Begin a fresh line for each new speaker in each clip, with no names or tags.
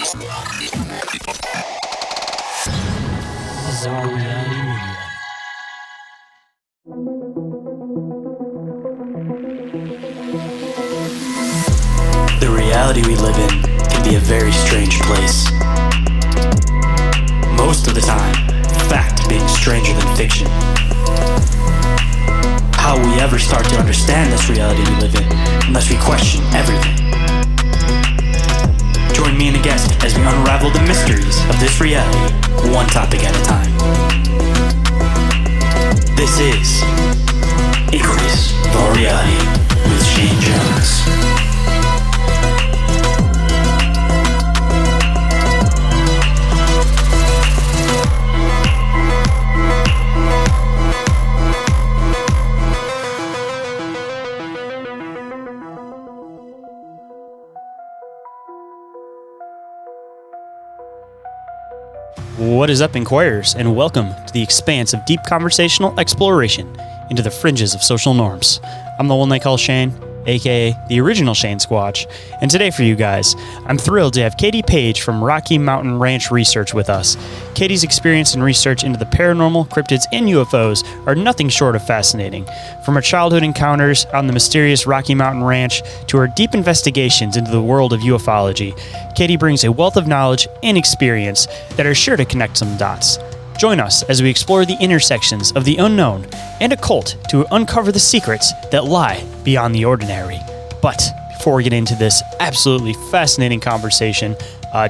Bizarre Reality Media. The reality we live in can be a very strange place. Most of the time, fact being stranger than fiction. How will we ever start to understand this reality we live in unless we question everything? Join me and a guest as we unravel the mysteries of this reality, one topic at a time. This is Inquiries of Our Reality with Shayn Jones. What is up, Inquirers, and welcome to the expanse of deep conversational exploration into the fringes of social norms. I'm the one they call Shane, aka the original Shane Squatch, and today for you guys, I'm thrilled to have Paige from Rocky Mountain Ranch Research with us. Katie's experience and research into the paranormal, cryptids, and UFOs are nothing short of fascinating. From her childhood encounters on the mysterious Rocky Mountain Ranch to her deep investigations into the world of ufology, Katie brings a wealth of knowledge and experience that are sure to connect some dots. Join us as we explore the intersections of the unknown and occult to uncover the secrets that lie beyond the ordinary. But before we get into this absolutely fascinating conversation,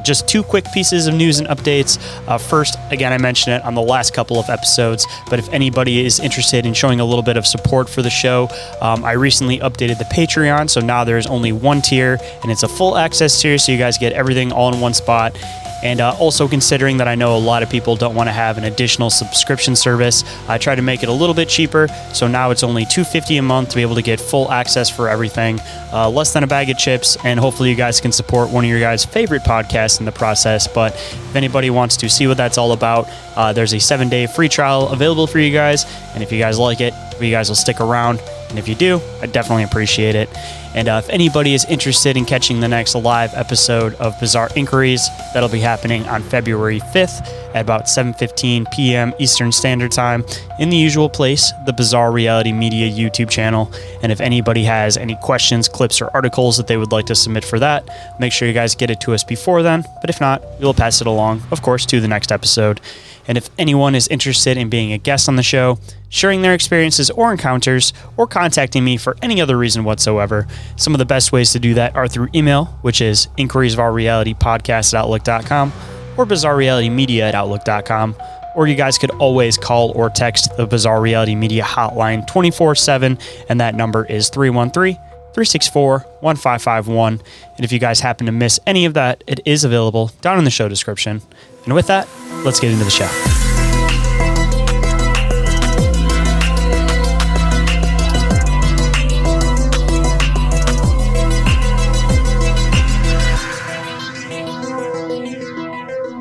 just two quick pieces of news and updates. First, again, I mentioned it on the last couple of episodes, but if anybody is interested in showing a little bit of support for the show, I recently updated the Patreon, so now there's only one tier, and it's a full access tier, so you guys get everything all in one spot. And also considering that I know a lot of people don't want to have an additional subscription service, I try to make it a little bit cheaper. So now it's only $2.50 a month to be able to get full access for everything, less than a bag of chips, and hopefully you guys can support one of your guys' favorite podcasts in the process. But if anybody wants to see what that's all about, there's a 7-day free trial available for you guys. And if you guys like it, you guys will stick around. And if you do, I definitely appreciate it. And if anybody is interested in catching the next live episode of Bizarre Inquiries, that'll be happening on February 5th at about 7:15 p.m. Eastern Standard Time in the usual place, the Bizarre Reality Media YouTube channel. And if anybody has any questions, clips, or articles that they would like to submit for that, make sure you guys get it to us before then. But if not, we'll pass it along, of course, to the next episode. And if anyone is interested in being a guest on the show, sharing their experiences or encounters, or contacting me for any other reason whatsoever, some of the best ways to do that are through email, which is inquiriesofourrealitypodcast@outlook.com or bizarrerealitymedia@outlook.com. Or you guys could always call or text the Bizarre Reality Media hotline 24/7, and that number is 313-364-1551. And if you guys happen to miss any of that, it is available down in the show description. And with that, let's get into the show.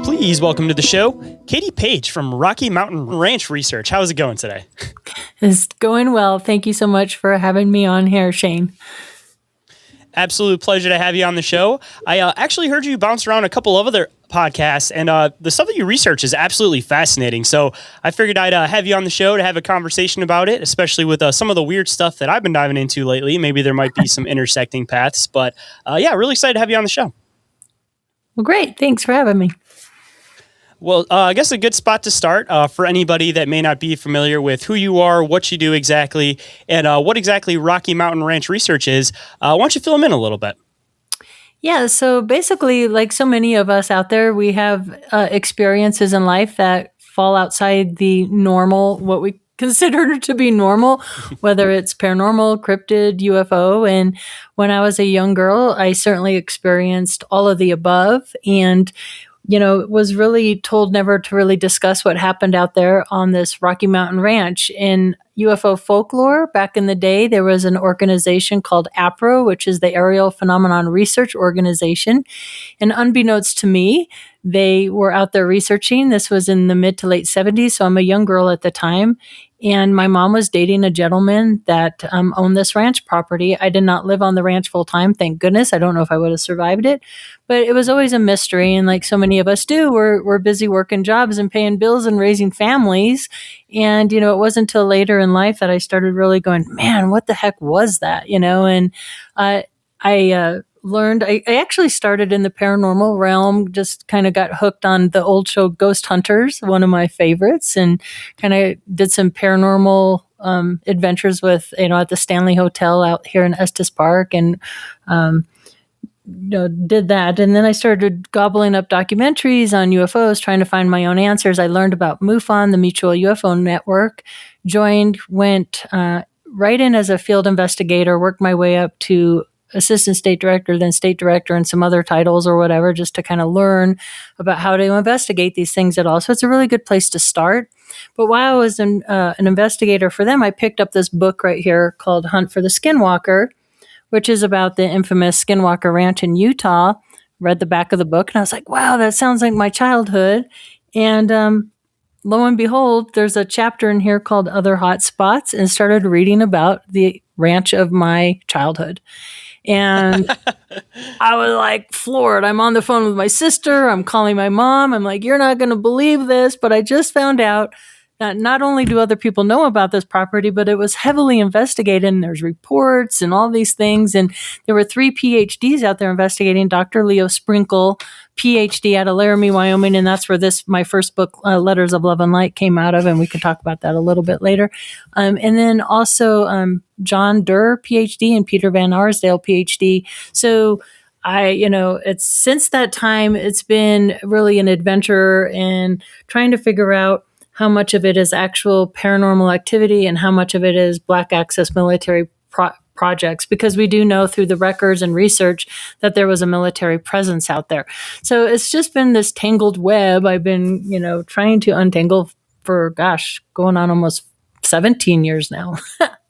Please welcome to the show, Paige from Rocky Mountain Ranch Research. How's it going today?
It's going well. Thank you so much for having me on here, Shane.
Absolute pleasure to have you on the show. I actually heard you bounce around a couple of other podcasts, and the stuff that you research is absolutely fascinating. So I figured I'd have you on the show to have a conversation about it, especially with some of the weird stuff that I've been diving into lately. Maybe there might be some intersecting paths, but yeah, really excited to have you on the show.
Well, great. Thanks for having me.
Well, I guess a good spot to start for anybody that may not be familiar with who you are, what you do exactly, and what exactly Rocky Mountain Ranch Research is. Why don't you fill them in a little bit?
Yeah, so basically, like so many of us out there, we have experiences in life that fall outside the normal, what we consider to be normal, whether it's paranormal, cryptid, UFO. And when I was a young girl, I certainly experienced all of the above. And was really told never to really discuss what happened out there on this Rocky Mountain Ranch. In UFO folklore, back in the day, there was an organization called APRO, which is the Aerial Phenomenon Research Organization. And unbeknownst to me, they were out there researching. This was in the mid to late 70s, so I'm a young girl at the time. And my mom was dating a gentleman that owned this ranch property. I did not live on the ranch full time, thank goodness. I don't know if I would have survived it, but it was always a mystery. And like so many of us do, we're busy working jobs and paying bills and raising families. And, you know, it wasn't until later in life that I started really going, man, what the heck was that? You know, and I learned, I actually started in the paranormal realm, just kind of got hooked on the old show Ghost Hunters, one of my favorites, and kind of did some paranormal adventures with, you know, at the Stanley Hotel out here in Estes Park, and you know, did that. And then I started gobbling up documentaries on UFOs, trying to find my own answers. I learned about MUFON, the Mutual UFO Network, went right in as a field investigator, worked my way up to assistant state director, then state director, and some other titles or whatever, just to kind of learn about how to investigate these things at all. So it's a really good place to start. But while I was an investigator for them, I picked up this book right here called Hunt for the Skinwalker, which is about the infamous Skinwalker Ranch in Utah. Read the back of the book, and I was like, wow, that sounds like my childhood. And lo and behold, there's a chapter in here called Other Hot Spots, and started reading about the ranch of my childhood. And I was like floored. I'm on the phone with my sister. I'm calling my mom. I'm like, you're not going to believe this, but I just found out that not only do other people know about this property, but it was heavily investigated, and there's reports and all these things. And there were 3 PhDs out there investigating. Dr. Leo Sprinkle, PhD out of Laramie, Wyoming, and that's where my first book, Letters of Love and Light, came out of, and we can talk about that a little bit later. And then also John Durr, PhD, and Peter Van Arsdale, PhD. So it's since that time, it's been really an adventure in trying to figure out how much of it is actual paranormal activity and how much of it is Black Access military projects, because we do know through the records and research that there was a military presence out there. So it's just been this tangled web I've been, trying to untangle for, going on almost 17 years now.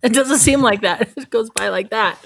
It doesn't seem like that. It goes by like that.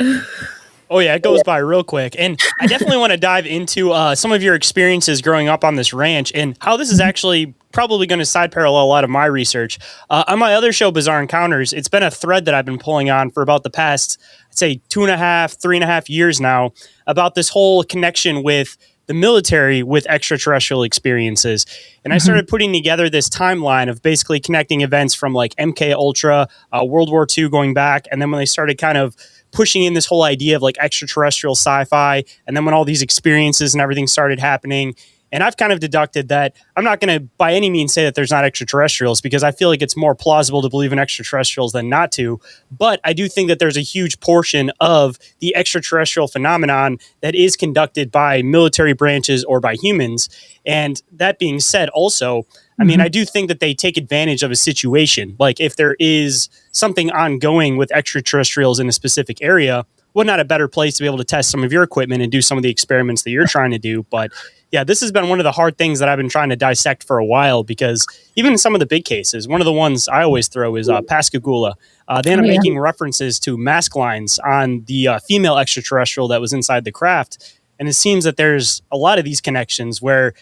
Oh, yeah, it goes by real quick. And I definitely want to dive into some of your experiences growing up on this ranch and how this is actually probably going to side parallel a lot of my research. On my other show, Bizarre Encounters, it's been a thread that I've been pulling on for about the past, I'd say 2.5, 3.5 years now, about this whole connection with the military with extraterrestrial experiences. And I started putting together this timeline of basically connecting events from like MK Ultra, World War II going back, and then when they started kind of pushing in this whole idea of like extraterrestrial sci-fi, and then when all these experiences and everything started happening. And I've kind of deducted that I'm not going to by any means say that there's not extraterrestrials, because I feel like it's more plausible to believe in extraterrestrials than not to. But I do think that there's a huge portion of the extraterrestrial phenomenon that is conducted by military branches or by humans. And that being said, also, I mean, I do think that they take advantage of a situation. Like if there is something ongoing with extraterrestrials in a specific area, what not a better place to be able to test some of your equipment and do some of the experiments that you're trying to do. But yeah, this has been one of the hard things that I've been trying to dissect for a while, because even in some of the big cases, one of the ones I always throw is Pascagoula. They end up making references to mask lines on the female extraterrestrial that was inside the craft. And it seems that there's a lot of these connections where,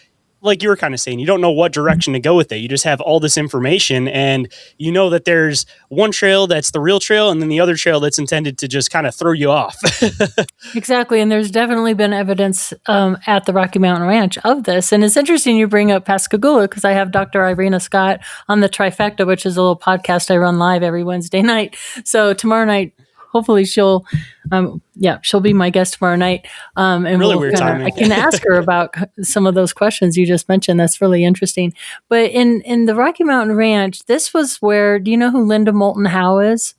like you were kind of saying, you don't know what direction to go with it. You just have all this information, and you know that there's one trail that's the real trail, and then the other trail that's intended to just kind of throw you off.
Exactly. And there's definitely been evidence at the Rocky Mountain Ranch of this. And it's interesting you bring up Pascagoula, because I have Dr. Irina Scott on the Trifecta, which is a little podcast I run live every Wednesday night. So tomorrow night, hopefully she'll be my guest tomorrow night. And
really weird timing.
I can ask her about some of those questions you just mentioned. That's really interesting. But in the Rocky Mountain Ranch, this was where, do you know who Linda Moulton Howe is?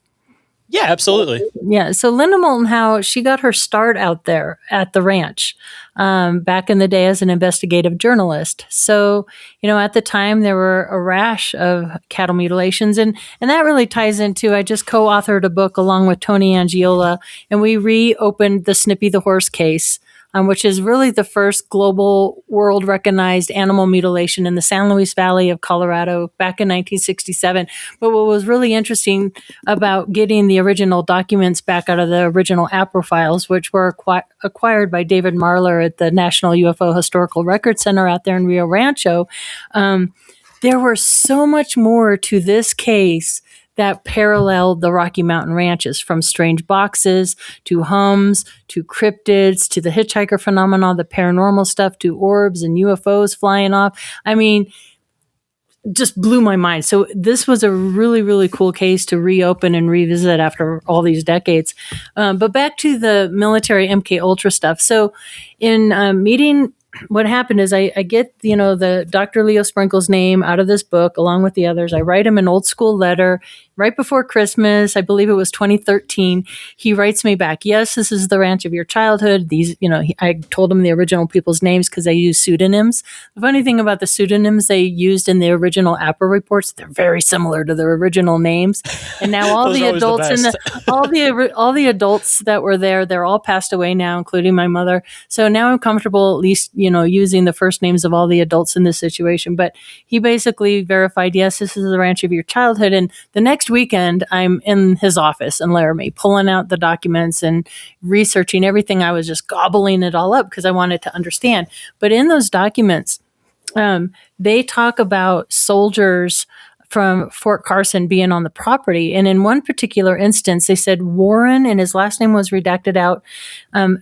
Yeah, absolutely.
Yeah. So Linda Moulton Howe, she got her start out there at the ranch back in the day as an investigative journalist. So, at the time there were a rash of cattle mutilations, and that really ties into, I just co-authored a book along with Tony Angiola, and we reopened the Snippy the Horse case which is really the first global world recognized animal mutilation in the San Luis Valley of Colorado back in 1967. But what was really interesting about getting the original documents back out of the original APRO files, which were acquired by David Marler at the National UFO Historical Record Center out there in Rio Rancho, there were so much more to this case that paralleled the Rocky Mountain ranches, from strange boxes to hums to cryptids to the hitchhiker phenomenon, the paranormal stuff, to orbs and UFOs flying off. I mean, just blew my mind. So this was a really, really cool case to reopen and revisit after all these decades. But back to the military MK Ultra stuff. So in meeting, what happened is I get, the Dr. Leo Sprinkle's name out of this book along with the others. I write him an old school letter right before Christmas. I believe it was 2013. He writes me back, yes, this is the ranch of your childhood. These, I told him the original people's names because they use pseudonyms. The funny thing about the pseudonyms they used in the original APRA reports, they're very similar to their original names. And now all the adults all the adults that were there, they're all passed away now, including my mother. So now I'm comfortable at least, using the first names of all the adults in this situation. But he basically verified, yes, this is the ranch of your childhood. And the next weekend, I'm in his office in Laramie, pulling out the documents and researching everything. I was just gobbling it all up because I wanted to understand. But in those documents, they talk about soldiers from Fort Carson being on the property. And in one particular instance, they said Warren, and his last name was redacted out,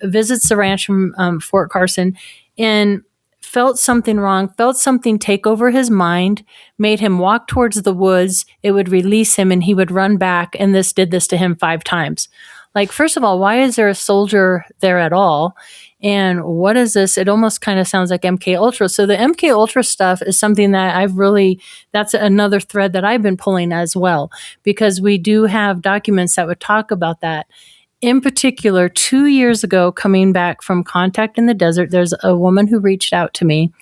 visits the ranch from Fort Carson and felt something wrong, felt something take over his mind, made him walk towards the woods. It would release him and he would run back. And this did this to him 5 times. Like, first of all, why is there a soldier there at all? And what is this? It almost kind of sounds like MK Ultra. So the MK Ultra stuff is something that that's another thread that I've been pulling as well, because we do have documents that would talk about that. In particular, 2 years ago, coming back from Contact in the Desert, there's a woman who reached out to me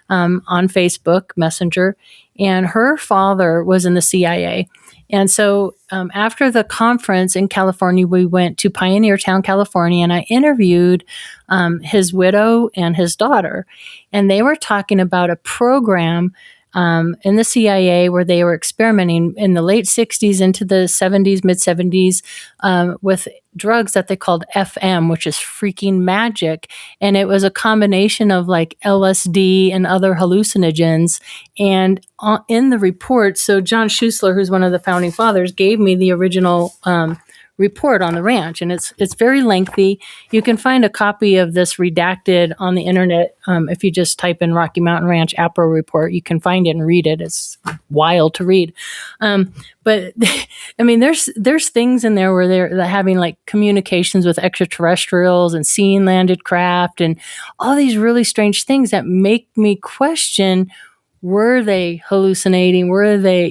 on Facebook Messenger, and her father was in the CIA. And so after the conference in California, we went to Pioneer Town, California, and I interviewed his widow and his daughter. And they were talking about a program in the CIA where they were experimenting in the late 60s into the 70s, mid 70s, with drugs that they called FM, which is freaking magic. And it was a combination of like LSD and other hallucinogens. And in the report, so John Schuessler, who's one of the founding fathers, gave me the original report on the ranch, and it's very lengthy. You can find a copy of this redacted on the internet. If you just type in Rocky Mountain Ranch APRO report, you can find it and read it. It's wild to read. But I mean, there's things in there where they're having like communications with extraterrestrials and seeing landed craft and all these really strange things that make me question, were they hallucinating? Were they,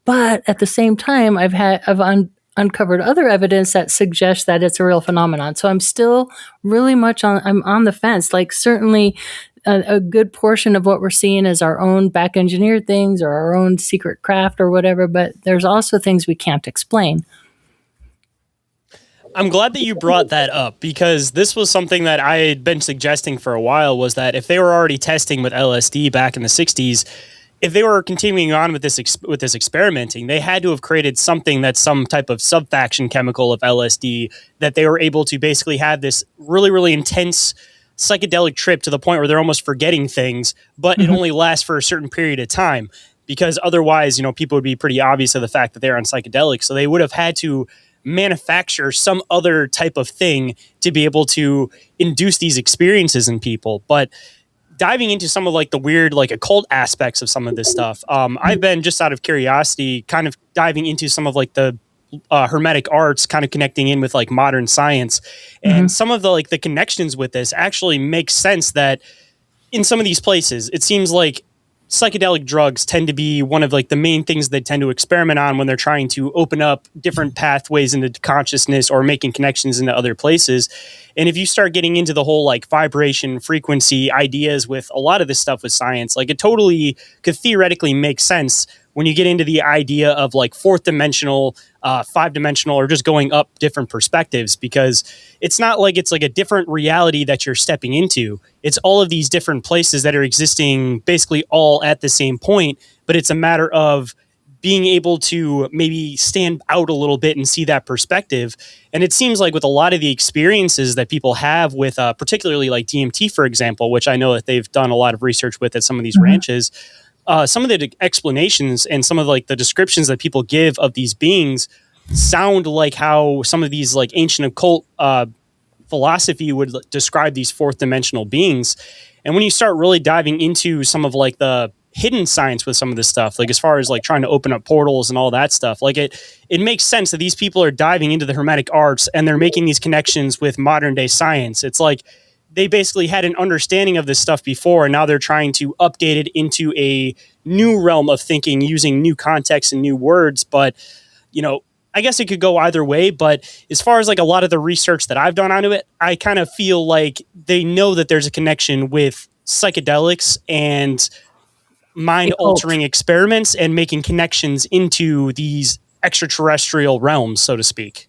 but at the same time, I've uncovered other evidence that suggests that it's a real phenomenon. So I'm still really much I'm on the fence. Like, certainly a good portion of what we're seeing is our own back engineered things or our own secret craft or whatever, but there's also things we can't explain.
I'm glad that you brought that up, because this was something that I had been suggesting for a while, was that if they were already testing with LSD back in the 60s, if they were continuing on with this experimenting, they had to have created something that's some type of subfaction chemical of LSD that they were able to basically have this really, really intense psychedelic trip to the point where they're almost forgetting things, but it only lasts for a certain period of time, because otherwise, people would be pretty obvious of the fact that they're on psychedelics. So they would have had to manufacture some other type of thing to be able to induce these experiences in people. But diving into some of like the weird, like occult aspects of some of this stuff, I've been, just out of curiosity, kind of diving into some of like the hermetic arts, kind of connecting in with like modern science, and some of the like the connections with this actually makes sense. That in some of these places, it seems like psychedelic drugs tend to be one of like the main things they tend to experiment on when they're trying to open up different pathways into consciousness or making connections into other places. And if you start getting into the whole like vibration, frequency ideas with a lot of this stuff with science, like it totally could theoretically make sense when you get into the idea of like fourth dimensional, 5-dimensional, or just going up different perspectives, because it's not like it's like a different reality that you're stepping into. It's all of these different places that are existing basically all at the same point, but it's a matter of being able to maybe stand out a little bit and see that perspective. And it seems like with a lot of the experiences that people have with particularly like DMT, for example, which I know that they've done a lot of research with at some of these ranches, some of the explanations and some of like the descriptions that people give of these beings sound like how some of these like ancient occult philosophy would describe these fourth dimensional beings. And when you start really diving into some of like the hidden science with some of this stuff, like as far as like trying to open up portals and all that stuff, like it makes sense that these people are diving into the Hermetic arts and they're making these connections with modern day science. It's like they basically had an understanding of this stuff before, and now they're trying to update it into a new realm of thinking using new context and new words. But, you know, I guess it could go either way. But as far as like a lot of the research that I've done onto it, I kind of feel like they know that there's a connection with psychedelics and mind-altering experiments and making connections into these extraterrestrial realms, so to speak.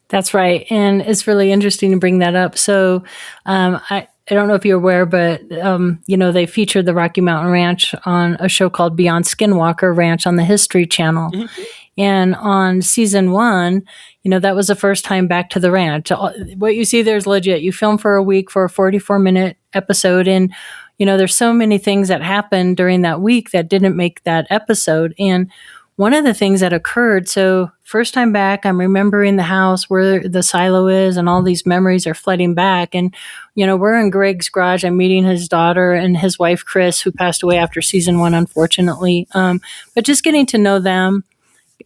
That's right. And it's really interesting to bring that up. So I don't know if you're aware, but, they featured the Rocky Mountain Ranch on a show called Beyond Skinwalker Ranch on the History Channel. Mm-hmm. And on season 1, that was the first time back to the ranch. What you see there is legit. You film for a week for a 44-minute episode. And, there's so many things that happened during that week that didn't make that episode. And one of the things that occurred, so first time back, I'm remembering the house where the silo is and all these memories are flooding back. And, we're in Greg's garage. I'm meeting his daughter and his wife, Chris, who passed away after season 1, unfortunately. But just getting to know them.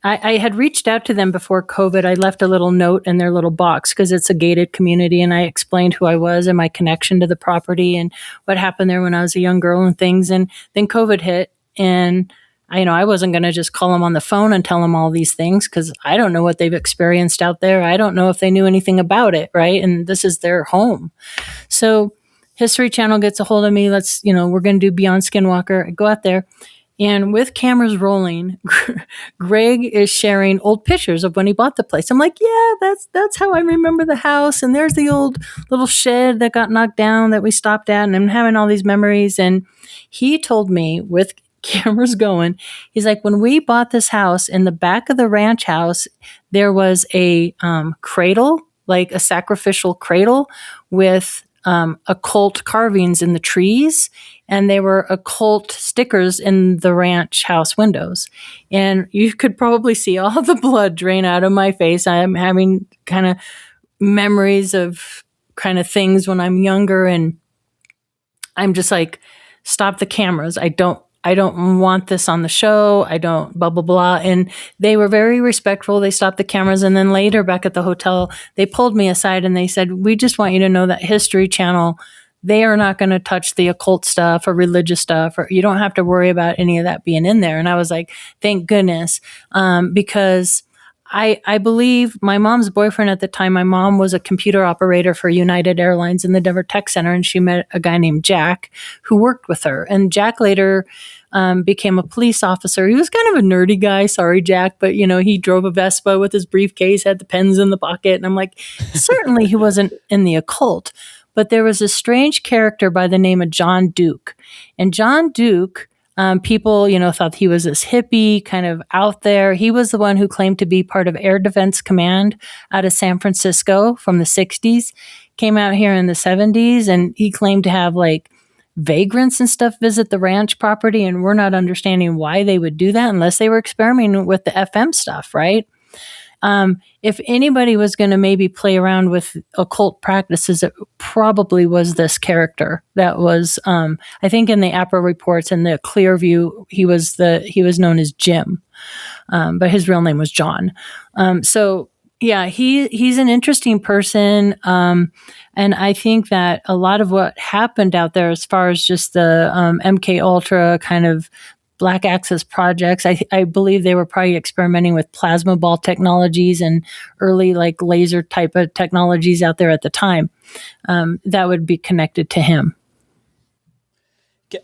I had reached out to them before COVID. I left a little note in their little box because it's a gated community, and I explained who I was and my connection to the property and what happened there when I was a young girl and things. And then COVID hit, and I wasn't going to just call them on the phone and tell them all these things because I don't know what they've experienced out there. I don't know if they knew anything about it, right? And this is their home. So History Channel gets a hold of me. We're going to do Beyond Skinwalker. I go out there. And with cameras rolling, Greg is sharing old pictures of when he bought the place. I'm like, yeah, that's how I remember the house. And there's the old little shed that got knocked down that we stopped at. And I'm having all these memories. And he told me with cameras going, he's like, when we bought this house, in the back of the ranch house, there was a cradle, like a sacrificial cradle with occult carvings in the trees, and they were occult stickers in the ranch house windows. And you could probably see all the blood drain out of my face. I'm having kind of memories of kind of things when I'm younger, and I'm just like, stop the cameras. I don't want this on the show. I don't blah, blah, blah. And they were very respectful. They stopped the cameras. And then later back at the hotel, they pulled me aside and they said, we just want you to know that History Channel, they are not going to touch the occult stuff or religious stuff, or you don't have to worry about any of that being in there. And I was like, thank goodness. Because I believe my mom's boyfriend at the time, my mom was a computer operator for United Airlines in the Denver Tech Center, and she met a guy named Jack who worked with her. And Jack later became a police officer. He was kind of a nerdy guy. Sorry, Jack. But, he drove a Vespa with his briefcase, had the pens in the pocket. And I'm like, certainly he wasn't in the occult. But there was a strange character by the name of John Duke. And John Duke, people, thought he was this hippie kind of out there. He was the one who claimed to be part of Air Defense Command out of San Francisco from the 60s, came out here in the 70s, and he claimed to have like vagrants and stuff visit the ranch property. And we're not understanding why they would do that unless they were experimenting with the FM stuff, right? If anybody was going to maybe play around with occult practices, it probably was this character that was, I think in the APRA reports and the Clearview, he was known as Jim, but his real name was John. So yeah, he's an interesting person. And I think that a lot of what happened out there, as far as just the MK Ultra kind of Black Access projects, I believe they were probably experimenting with plasma ball technologies and early like laser type of technologies out there at the time that would be connected to him.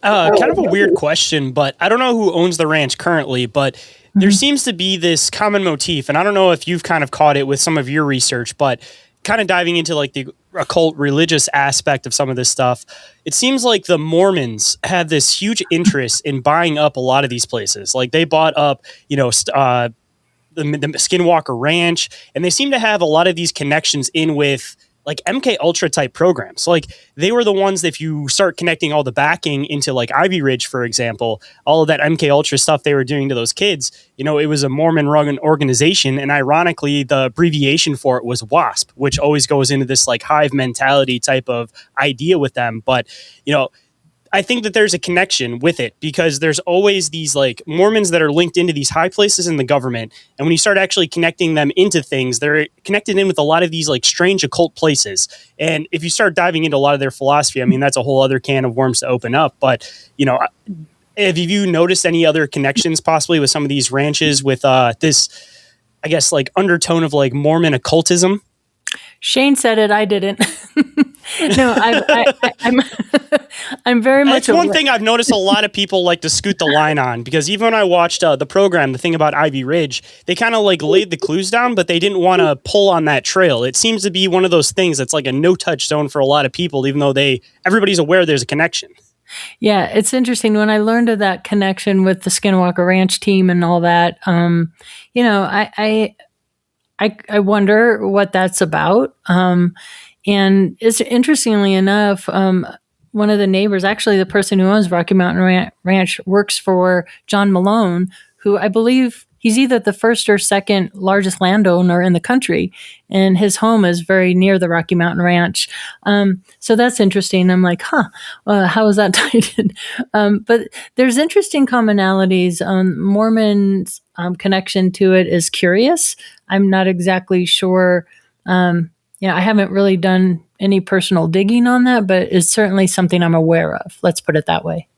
Kind of a weird question, but I don't know who owns the ranch currently, but there seems to be this common motif, and I don't know if you've kind of caught it with some of your research, but kind of diving into like the occult religious aspect of some of this stuff, it seems like the Mormons have this huge interest in buying up a lot of these places. Like they bought up, the Skinwalker Ranch, and they seem to have a lot of these connections in with like MK Ultra type programs. Like they were the ones that if you start connecting all the backing into like Ivy Ridge, for example, all of that MK Ultra stuff they were doing to those kids, it was a Mormon run organization. And ironically, the abbreviation for it was WASP, which always goes into this like hive mentality type of idea with them. But, I think that there's a connection with it because there's always these like Mormons that are linked into these high places in the government. And when you start actually connecting them into things, they're connected in with a lot of these like strange occult places. And if you start diving into a lot of their philosophy, I mean, that's a whole other can of worms to open up. But, have you noticed any other connections possibly with some of these ranches with this, I guess, like undertone of like Mormon occultism?
Shayn said it. I didn't. No, I'm I'm very much.
That's one thing I've noticed a lot of people like to scoot the line on, because even when I watched the program, the thing about Ivy Ridge, they kind of like laid the clues down, but they didn't want to pull on that trail. It seems to be one of those things that's like a no touch zone for a lot of people, even though everybody's aware there's a connection.
Yeah, it's interesting when I learned of that connection with the Skinwalker Ranch team and all that. I wonder what that's about. And it's interestingly enough, one of the neighbors, actually the person who owns Rocky Mountain Ranch, works for John Malone, who I believe he's either the first or second largest landowner in the country, and his home is very near the Rocky Mountain Ranch. So that's interesting. I'm like, how is that tied in? But there's interesting commonalities. Mormon's connection to it is curious. I'm not exactly sure. I haven't really done any personal digging on that, but it's certainly something I'm aware of. Let's put it that way.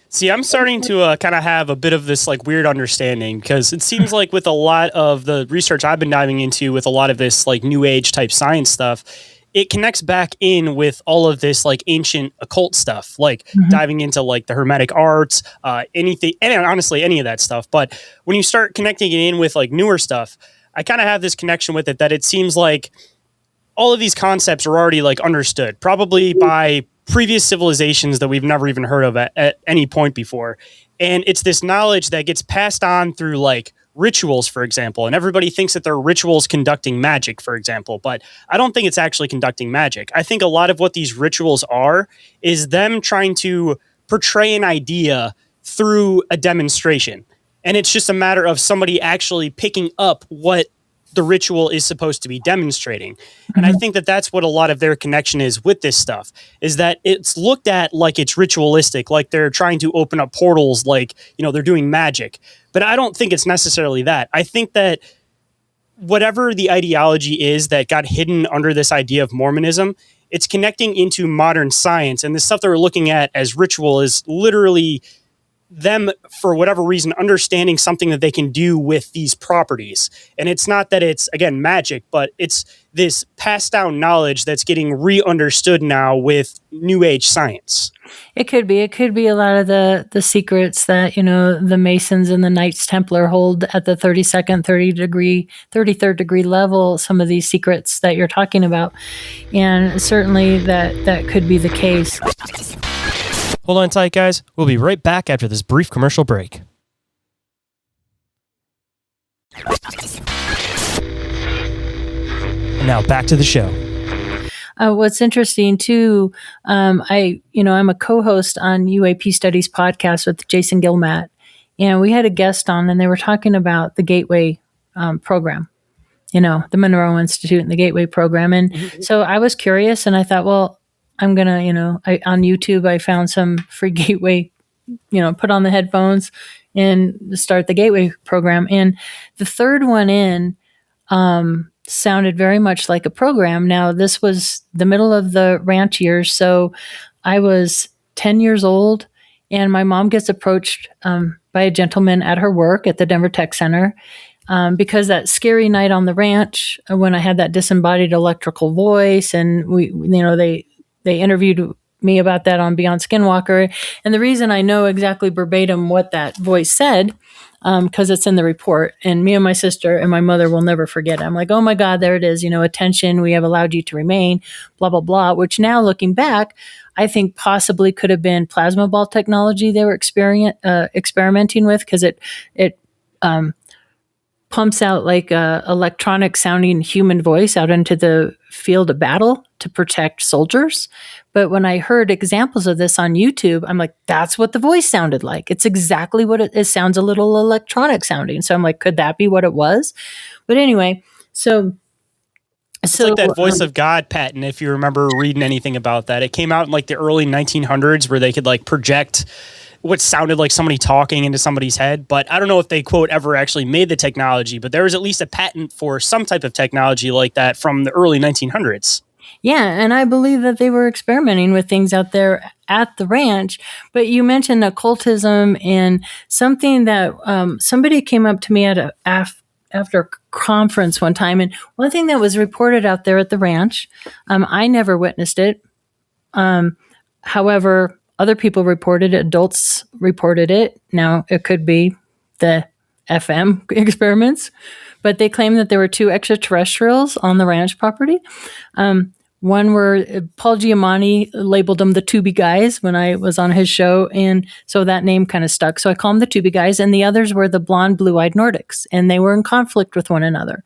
See, I'm starting to kind of have a bit of this like weird understanding, because it seems like with a lot of the research I've been diving into with a lot of this like new age type science stuff, it connects back in with all of this like ancient occult stuff, like diving into like the Hermetic arts, anything, and honestly, any of that stuff. But when you start connecting it in with like newer stuff, I kind of have this connection with it that it seems like all of these concepts are already like understood, probably by previous civilizations that we've never even heard of at any point before. And it's this knowledge that gets passed on through like rituals, for example. And everybody thinks that they're rituals conducting magic, for example. But I don't think it's actually conducting magic. I think a lot of what these rituals are is them trying to portray an idea through a demonstration. And it's just a matter of somebody actually picking up what the ritual is supposed to be demonstrating. And I think that that's what a lot of their connection is with this stuff, is that it's looked at like it's ritualistic, like they're trying to open up portals, like, they're doing magic. But I don't think it's necessarily that. I think that whatever the ideology is that got hidden under this idea of Mormonism, it's connecting into modern science. And the stuff that we're looking at as ritual is literally them, for whatever reason, understanding something that they can do with these properties. And it's not that it's, again, magic, but it's this passed down knowledge that's getting re-understood now with new age science.
It could be a lot of the secrets that, the Masons and the Knights Templar hold at the 32nd, 33rd degree level, some of these secrets that you're talking about. And certainly that could be the case.
Hold on tight, guys. We'll be right back after this brief commercial break. And now back to the show.
What's interesting too, I'm a co-host on UAP Studies podcast with Jason Gilmat, and we had a guest on, and they were talking about the Gateway program, the Monroe Institute and the Gateway program. And so I was curious, and I thought, well, I'm going to, on YouTube, I found some free Gateway, put on the headphones and start the Gateway program. And the third one in sounded very much like a program. Now, this was the middle of the ranch years. So I was 10 years old, and my mom gets approached by a gentleman at her work at the Denver Tech Center. Because that scary night on the ranch, when I had that disembodied electrical voice, and they interviewed me about that on Beyond Skinwalker. And the reason I know exactly verbatim what that voice said, because it's in the report, and me and my sister and my mother will never forget it. I'm like, oh my God, there it is. Attention, we have allowed you to remain, blah, blah, blah, which now looking back, I think possibly could have been plasma ball technology they were experimenting with, because it pumps out like a electronic sounding human voice out into the field of battle to protect soldiers. But when I heard examples of this on YouTube, I'm like, that's what the voice sounded like. It's exactly what it sounds a little electronic sounding. So I'm like, could that be what it was? But anyway,
it's like that voice of God patent, if you remember reading anything about that. It came out in like the early 1900s where they could like project what sounded like somebody talking into somebody's head. But I don't know if they, quote, ever actually made the technology, but there was at least a patent for some type of technology like that from the early 1900s.
Yeah, and I believe that they were experimenting with things out there at the ranch. But you mentioned occultism, and something that somebody came up to me at after a conference one time, and one thing that was reported out there at the ranch, I never witnessed it. However, other people reported it, adults reported it. Now, it could be the FM experiments, but they claim that there were 2 extraterrestrials on the ranch property. One were Paul Giamatti labeled them the Tubi guys when I was on his show, and so that name kind of stuck. So I call them the Tubi guys, and the others were the blonde, blue-eyed Nordics, and they were in conflict with one another.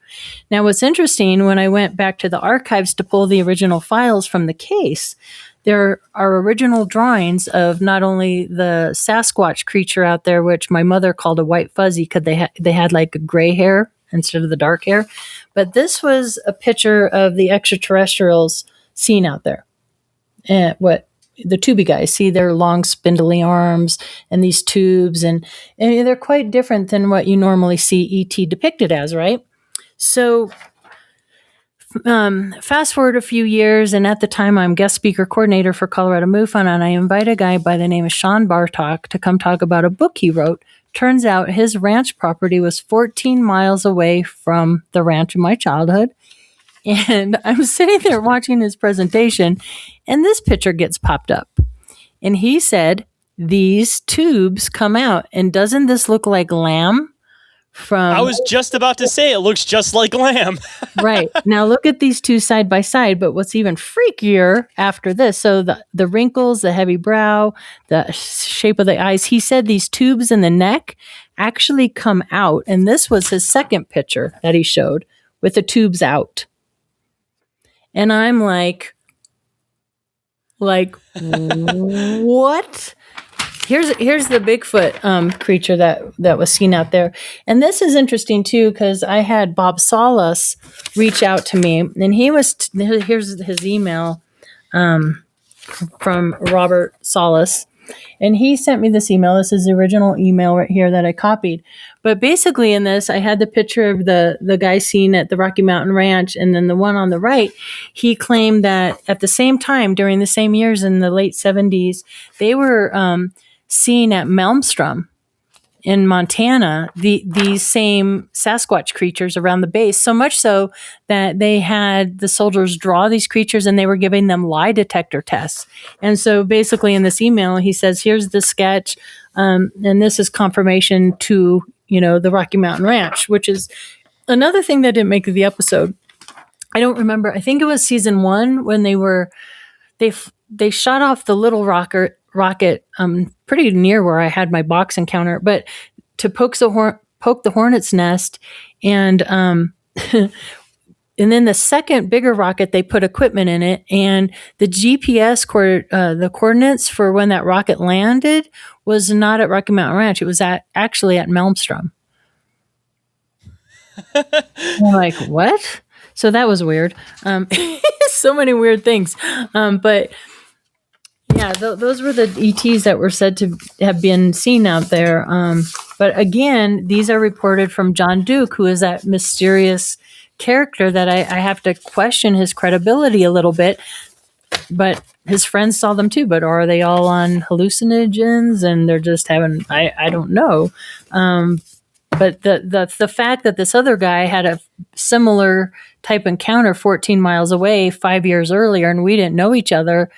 Now, what's interesting, when I went back to the archives to pull the original files from the case, there are original drawings of not only the Sasquatch creature out there, which my mother called a white fuzzy because they had like a gray hair instead of the dark hair. But this was a picture of the extraterrestrials seen out there. And what the Tubi guys see, their long spindly arms and these tubes, and they're quite different than what you normally see ET depicted as, right? So fast forward a few years, and at the time I'm guest speaker coordinator for Colorado MUFON, and I invite a guy by the name of Sean Bartok to come talk about a book he wrote. Turns out his ranch property was 14 miles away from the ranch of my childhood. And I'm sitting there watching his presentation, and this picture gets popped up. And he said, these tubes come out, and doesn't this look like lamb?
I was just about to say it looks just like lamb.
Right. Now look at these 2 side by side, but what's even freakier after this, so the wrinkles, the heavy brow, the shape of the eyes, he said these tubes in the neck actually come out, and this was his second picture that he showed with the tubes out. And I'm like, what? Here's the Bigfoot creature that was seen out there. And this is interesting too, because I had Bob Salas reach out to me, and here's his email from Robert Salas. And he sent me this email. This is the original email right here that I copied. But basically in this, I had the picture of the guy seen at the Rocky Mountain Ranch, and then the one on the right, he claimed that at the same time, during the same years in the late 70s, they were seen at Malmstrom in Montana, these same Sasquatch creatures around the base, so much so that they had the soldiers draw these creatures and they were giving them lie detector tests. And so basically in this email, he says, here's the sketch, and this is confirmation to, the Rocky Mountain Ranch, which is another thing that didn't make the episode. I don't remember. I think it was season 1 when they shot off the little rocket pretty near where I had my box encounter, but to poke the hornet's nest, and and then the second bigger rocket, they put equipment in it, and the GPS the coordinates for when that rocket landed was not at Rocky Mountain Ranch. It was actually at Malmstrom. I'm like, what? So that was weird. So many weird things, but. Yeah, those were the ETs that were said to have been seen out there. But again, these are reported from John Duke, who is that mysterious character that I have to question his credibility a little bit. But his friends saw them too. But are they all on hallucinogens and they're just having, I don't know. But the fact that this other guy had a similar type encounter 14 miles away 5 years earlier and we didn't know each other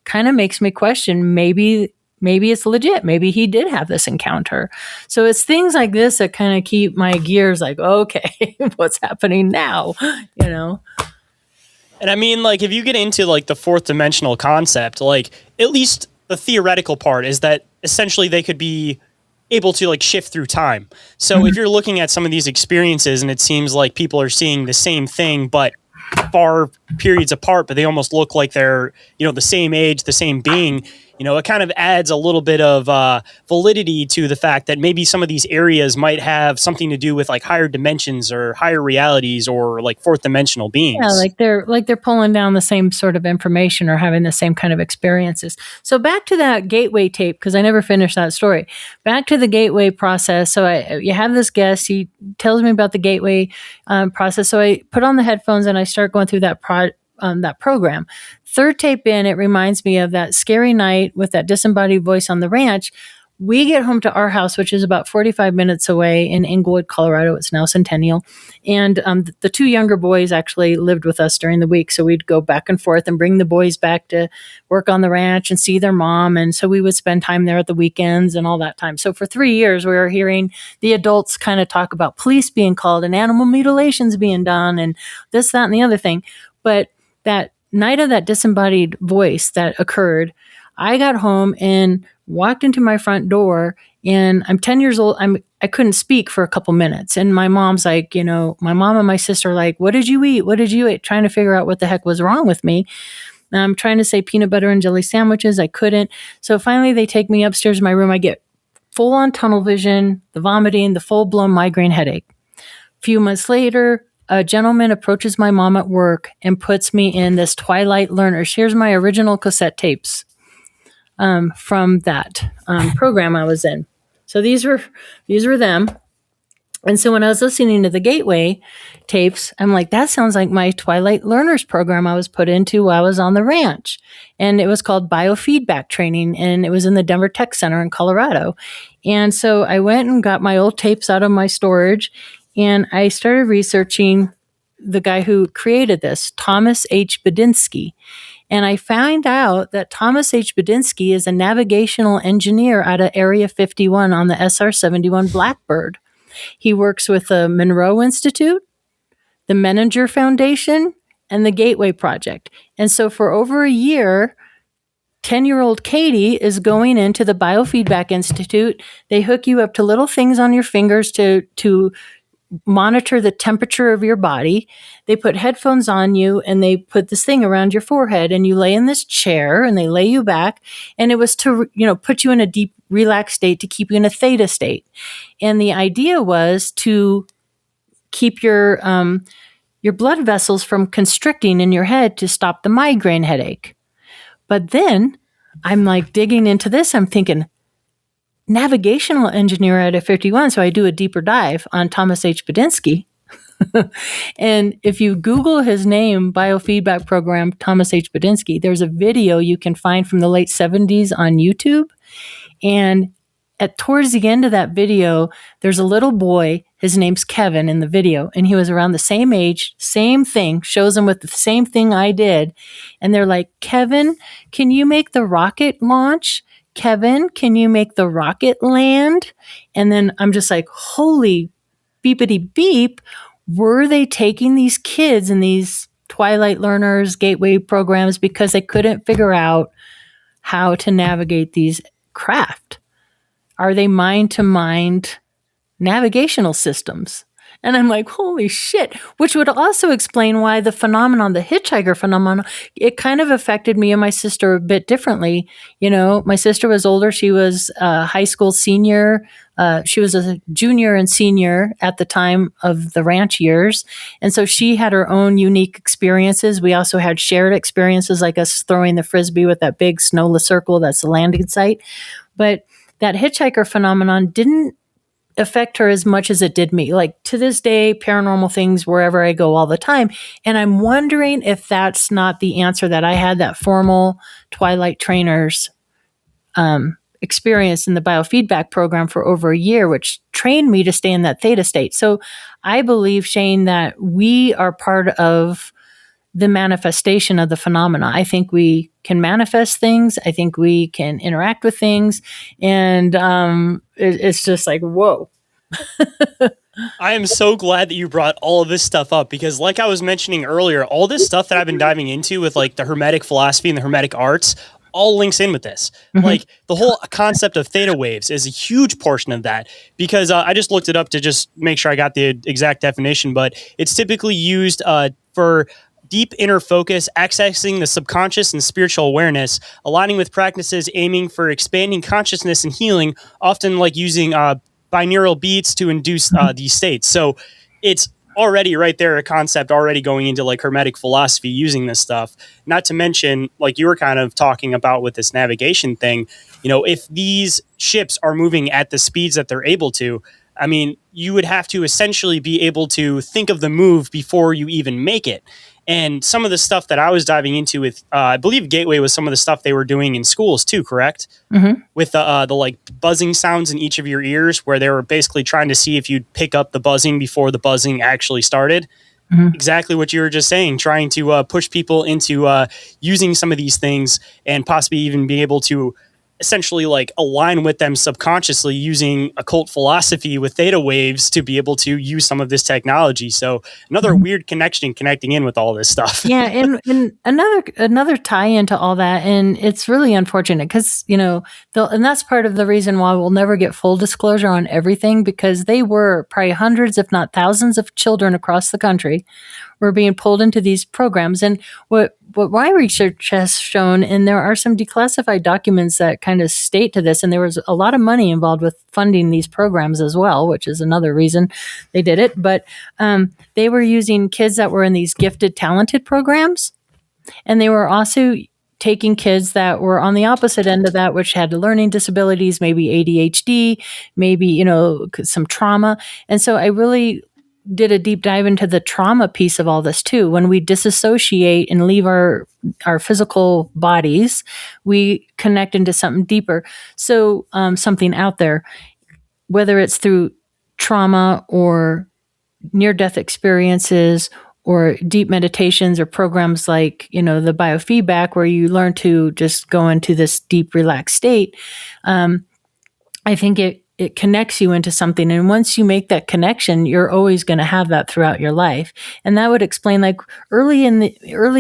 kind of makes me question maybe it's legit. Maybe he did have this encounter. So it's things like this that kind of keep my gears like, okay, what's happening now? You know?
And I mean, like, if you get into like the fourth dimensional concept, like at least the theoretical part is that essentially they could be able to like shift through time. So if you're looking at some of these experiences and it seems like people are seeing the same thing, but far periods apart, but they almost look like they're, the same age, the same being, it kind of adds a little bit of validity to the fact that maybe some of these areas might have something to do with like higher dimensions or higher realities or like fourth dimensional beings.
Yeah, like they're pulling down the same sort of information or having the same kind of experiences. So back to that gateway tape, because I never finished that story. Back to the gateway process. So you have this guest. He tells me about the gateway process. So I put on the headphones and I start going through that program. Third tape in, it reminds me of that scary night with that disembodied voice on the ranch. We get home to our house, which is about 45 minutes away in Inglewood, Colorado. It's now Centennial. And the two younger boys actually lived with us during the week. So we'd go back and forth and bring the boys back to work on the ranch and see their mom. And so we would spend time there at the weekends and all that time. So for 3 years, we were hearing the adults kind of talk about police being called and animal mutilations being done and this, that, and the other thing. But that night of that disembodied voice that occurred, I got home and walked into my front door, and I'm 10 years old. I couldn't speak for a couple minutes. And my mom's like, my mom and my sister are like, what did you eat? What did you eat? Trying to figure out what the heck was wrong with me. And I'm trying to say peanut butter and jelly sandwiches. I couldn't. So finally they take me upstairs in my room. I get full on tunnel vision, the vomiting, the full blown migraine headache. A few months later, a gentleman approaches my mom at work and puts me in this Twilight Learners. Here's my original cassette tapes from that program I was in. So these were them. And so when I was listening to the Gateway tapes, I'm like, that sounds like my Twilight Learners program I was put into while I was on the ranch. And it was called biofeedback training, and it was in the Denver Tech Center in Colorado. And so I went and got my old tapes out of my storage, and I started researching the guy who created this, Thomas H. Bedinsky. And I found out that Thomas H. Bedinsky is a navigational engineer out of Area 51 on the SR-71 Blackbird. He works with the Monroe Institute, the Menninger Foundation, and the Gateway Project. And so for over a year, 10-year-old Katie is going into the Biofeedback Institute. They hook you up to little things on your fingers to monitor the temperature of your body. They put headphones on you and they put this thing around your forehead, and you lay in this chair and they lay you back. And it was to, put you in a deep, relaxed state to keep you in a theta state. And the idea was to keep your blood vessels from constricting in your head to stop the migraine headache. But then I'm like digging into this. I'm thinking, navigational engineer at a 51. So I do a deeper dive on Thomas H. Bedinsky. And if you Google his name, biofeedback program, Thomas H. Bedinsky, there's a video you can find from the late 70s on YouTube. And towards the end of that video, there's a little boy. His name's Kevin in the video. And he was around the same age, same thing, shows him with the same thing I did. And they're like, Kevin, can you make the rocket launch? Kevin, can you make the rocket land? And then I'm just like, holy beepity beep. Were they taking these kids in these Twilight Learners Gateway programs because they couldn't figure out how to navigate these craft? Are they mind-to-mind navigational systems? And I'm like, holy shit, which would also explain why the phenomenon, the hitchhiker phenomenon, it kind of affected me and my sister a bit differently. My sister was older. She was a high school senior. She was a junior and senior at the time of the ranch years. And so she had her own unique experiences. We also had shared experiences, like us throwing the Frisbee with that big snowless circle. That's the landing site. But that hitchhiker phenomenon didn't affect her as much as it did me. Like to this day, paranormal things wherever I go all the time. And I'm wondering if that's not the answer that I had that formal Twilight trainers experience in the biofeedback program for over a year, which trained me to stay in that theta state. So I believe, Shayn, that we are part of the manifestation of the phenomena. I think we can manifest things. I think we can interact with things. And it's just like, whoa.
I am so glad that you brought all of this stuff up because, like I was mentioning earlier, all this stuff that I've been diving into with like the Hermetic philosophy and the Hermetic arts all links in with this.
Mm-hmm.
Like the whole concept of theta waves is a huge portion of that because I just looked it up to just make sure I got the exact definition, but it's typically used for deep inner focus, accessing the subconscious and spiritual awareness, aligning with practices aiming for expanding consciousness and healing, often like using binaural beats to induce these states. So it's already right there, a concept already going into like Hermetic philosophy using this stuff. Not to mention, like you were kind of talking about with this navigation thing, you know, if these ships are moving at the speeds that they're able to, I mean, you would have to essentially be able to think of the move before you even make it. And some of the stuff that I was diving into with, I believe Gateway was some of the stuff they were doing in schools too, correct?
Mm-hmm.
With the like buzzing sounds in each of your ears, where they were basically trying to see if you'd pick up the buzzing before the buzzing actually started. Mm-hmm. Exactly what you were just saying, trying to push people into using some of these things and possibly even be able to essentially like align with them subconsciously using occult philosophy with theta waves to be able to use some of this technology. So another weird connection connecting in with all this stuff.
Yeah. And another tie into all that. And it's really unfortunate because, you know, and that's part of the reason why we'll never get full disclosure on everything, because they were probably hundreds, if not thousands of children across the country were being pulled into these programs. And what my research has shown, and there are some declassified documents that kind of state to this, and there was a lot of money involved with funding these programs as well, which is another reason they did it. But they were using kids that were in these gifted, talented programs, and they were also taking kids that were on the opposite end of that, which had learning disabilities, maybe ADHD, maybe, you know, some trauma. And so I really did a deep dive into the trauma piece of all this too. When we disassociate and leave our physical bodies, we connect into something deeper. So something out there, whether it's through trauma or near-death experiences or deep meditations or programs like, you know, the biofeedback, where you learn to just go into this deep, relaxed state. I think it connects you into something. And once you make that connection, you're always going to have that throughout your life. And that would explain, like, early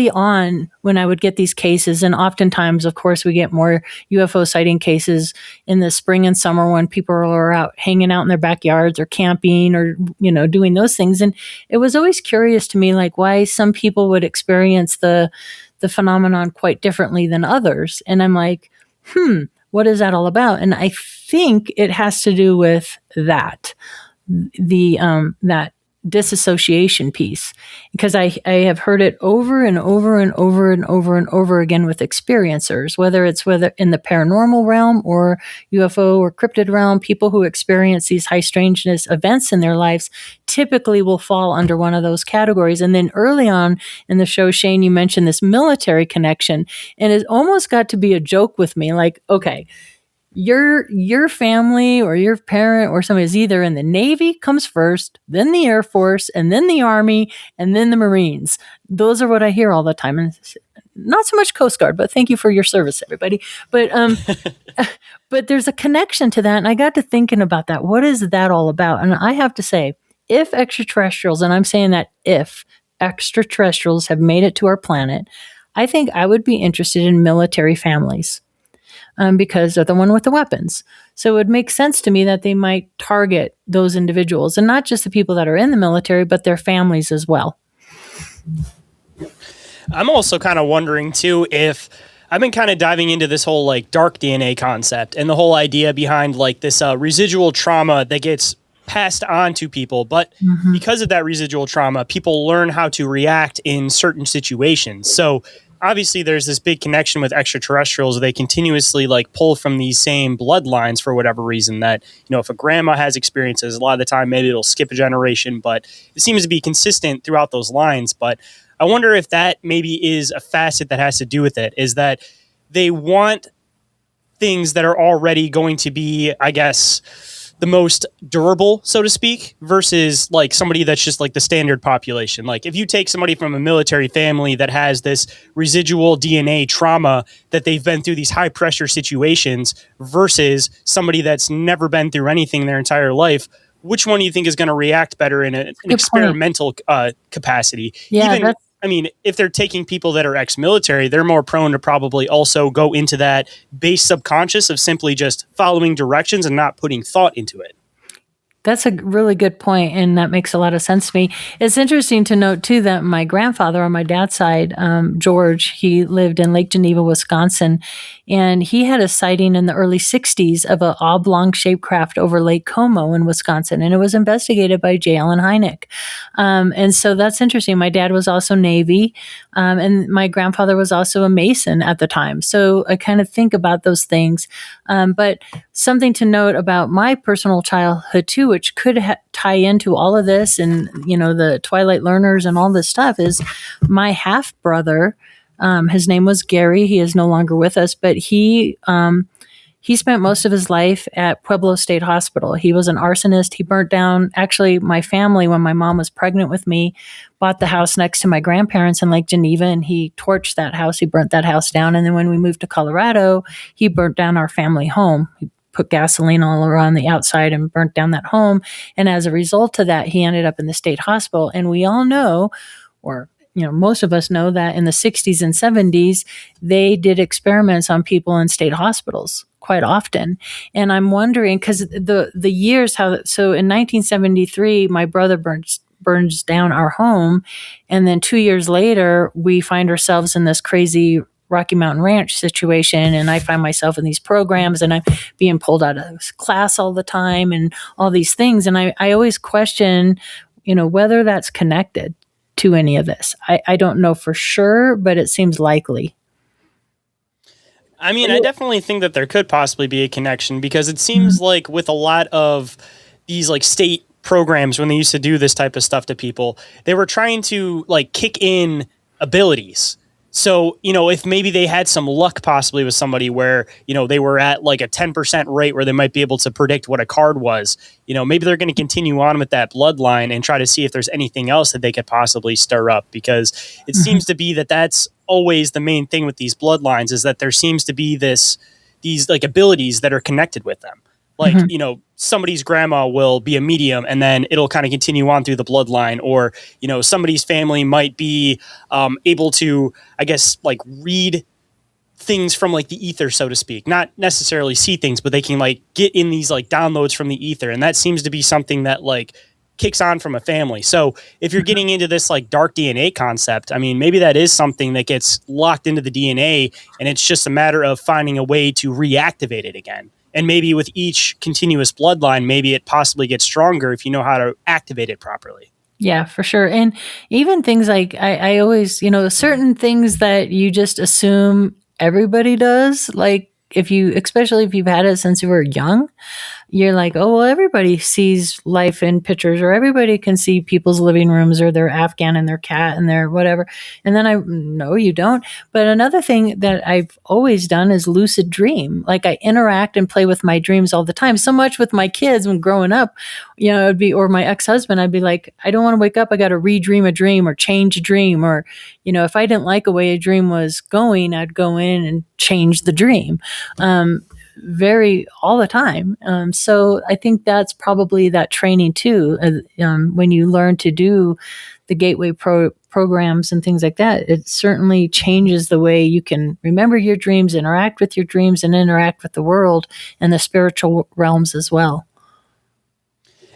on when I would get these cases, and oftentimes, of course, we get more UFO sighting cases in the spring and summer when people are out hanging out in their backyards or camping or, you know, doing those things. And it was always curious to me, like, why some people would experience the phenomenon quite differently than others. And I'm like, what is that all about? And I think it has to do with that disassociation piece, because I have heard it over and over and over and over and over again with experiencers, whether in the paranormal realm or UFO or cryptid realm. People who experience these high strangeness events in their lives typically will fall under one of those categories. And then early on in the show, Shayn, you mentioned this military connection, and it almost got to be a joke with me, like, okay, your family or your parent or somebody is either in the Navy comes first, then the Air Force, and then the Army, and then the Marines. Those are what I hear all the time. And not so much Coast Guard, but thank you for your service, everybody. But but there's a connection to that. And I got to thinking about that. What is that all about? And I have to say, if extraterrestrials, and I'm saying that if extraterrestrials have made it to our planet, I think I would be interested in military families. Because they're the one with the weapons. So it would make sense to me that they might target those individuals, and not just the people that are in the military, but their families as well.
I'm also kind of wondering too, if I've been kind of diving into this whole like dark DNA concept and the whole idea behind like this residual trauma that gets passed on to people. But because of that residual trauma, people learn how to react in certain situations. So obviously there's this big connection with extraterrestrials. They continuously like pull from these same bloodlines for whatever reason, that, you know, if a grandma has experiences, a lot of the time, maybe it'll skip a generation, but it seems to be consistent throughout those lines. But I wonder if that maybe is a facet that has to do with it, is that they want things that are already going to be, I guess, the most durable, so to speak, versus like somebody that's just like the standard population. Like if you take somebody from a military family that has this residual DNA trauma that they've been through these high pressure situations versus somebody that's never been through anything their entire life, which one do you think is going to react better in an
Good point.
experimental capacity?
Yeah,
Even, I mean, if they're taking people that are ex-military, they're more prone to probably also go into that base subconscious of simply just following directions and not putting thought into it.
That's a really good point, and that makes a lot of sense to me. It's interesting to note, too, that my grandfather on my dad's side, George, he lived in Lake Geneva, Wisconsin, and he had a sighting in the early 60s of an oblong-shaped craft over Lake Como in Wisconsin, and it was investigated by J. Allen Hynek. And so that's interesting. My dad was also Navy, and my grandfather was also a Mason at the time. So I kind of think about those things. But something to note about my personal childhood, too, which could tie into all of this and, the Twilight Learners and all this stuff, is my half brother. His name was Gary. He is no longer with us, but he spent most of his life at Pueblo State Hospital. He was an arsonist. He burnt down, actually, my family, when my mom was pregnant with me, bought the house next to my grandparents in Lake Geneva, and he torched that house. He burnt that house down. And then when we moved to Colorado, he burnt down our family home. He put gasoline all around the outside and burnt down that home. And as a result of that, he ended up in the state hospital. And we all know, or most of us know, that in the 60s and 70s, they did experiments on people in state hospitals quite often. And I'm wondering, because the years, so in 1973, my brother burns down our home. And then 2 years later, we find ourselves in this crazy Rocky Mountain Ranch situation, and I find myself in these programs, and I'm being pulled out of class all the time and all these things. And I always question, whether that's connected to any of this. I don't know for sure, but it seems likely.
I mean, I definitely think that there could possibly be a connection, because it seems like with a lot of these like state programs, when they used to do this type of stuff to people, they were trying to like kick in abilities. So, if maybe they had some luck possibly with somebody where, they were at like a 10% rate where they might be able to predict what a card was, maybe they're going to continue on with that bloodline and try to see if there's anything else that they could possibly stir up, because it seems to be that that's always the main thing with these bloodlines, is that there seems to be these like abilities that are connected with them. Like, somebody's grandma will be a medium, and then it'll kind of continue on through the bloodline. Or, somebody's family might be able to, I guess, like read things from like the ether, so to speak. Not necessarily see things, but they can like get in these like downloads from the ether. And that seems to be something that like kicks on from a family. So if you're getting into this like dark DNA concept, I mean, maybe that is something that gets locked into the DNA, and it's just a matter of finding a way to reactivate it again. And maybe with each continuous bloodline, maybe it possibly gets stronger if you know how to activate it properly.
Yeah, for sure. And even things like, I always, certain things that you just assume everybody does, like especially if you've had it since you were young, you're like, oh, well, everybody sees life in pictures, or everybody can see people's living rooms, or their Afghan and their cat and their whatever. And then no, you don't. But another thing that I've always done is lucid dream. Like I interact and play with my dreams all the time. So much with my kids when growing up, it'd be, or my ex-husband, I'd be like, I don't want to wake up. I got to redream a dream or change a dream. Or, if I didn't like a way a dream was going, I'd go in and change the dream. All the time. So I think that's probably that training too. When you learn to do the gateway programs and things like that, it certainly changes the way you can remember your dreams, interact with your dreams, and interact with the world and the spiritual realms as well.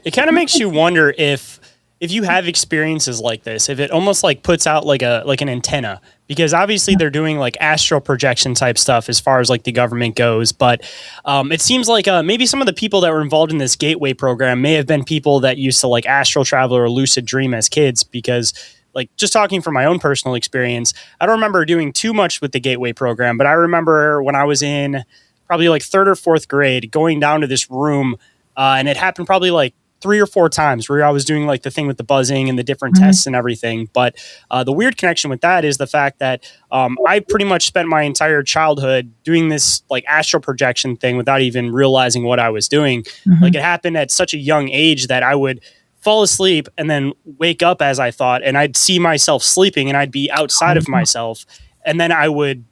It kind of makes you wonder if you have experiences like this, if it almost like puts out like an antenna, because obviously they're doing like astral projection type stuff as far as like the government goes. But it seems like maybe some of the people that were involved in this gateway program may have been people that used to like astral travel or lucid dream as kids, because like just talking from my own personal experience, I don't remember doing too much with the gateway program, but I remember when I was in probably like third or fourth grade going down to this room, and it happened probably like 3 or 4 times where I was doing like the thing with the buzzing and the different tests and everything. But the weird connection with that is the fact that I pretty much spent my entire childhood doing this like astral projection thing without even realizing what I was doing. Like it happened at such a young age that I would fall asleep and then wake up as I thought, and I'd see myself sleeping and I'd be outside of myself. And then I would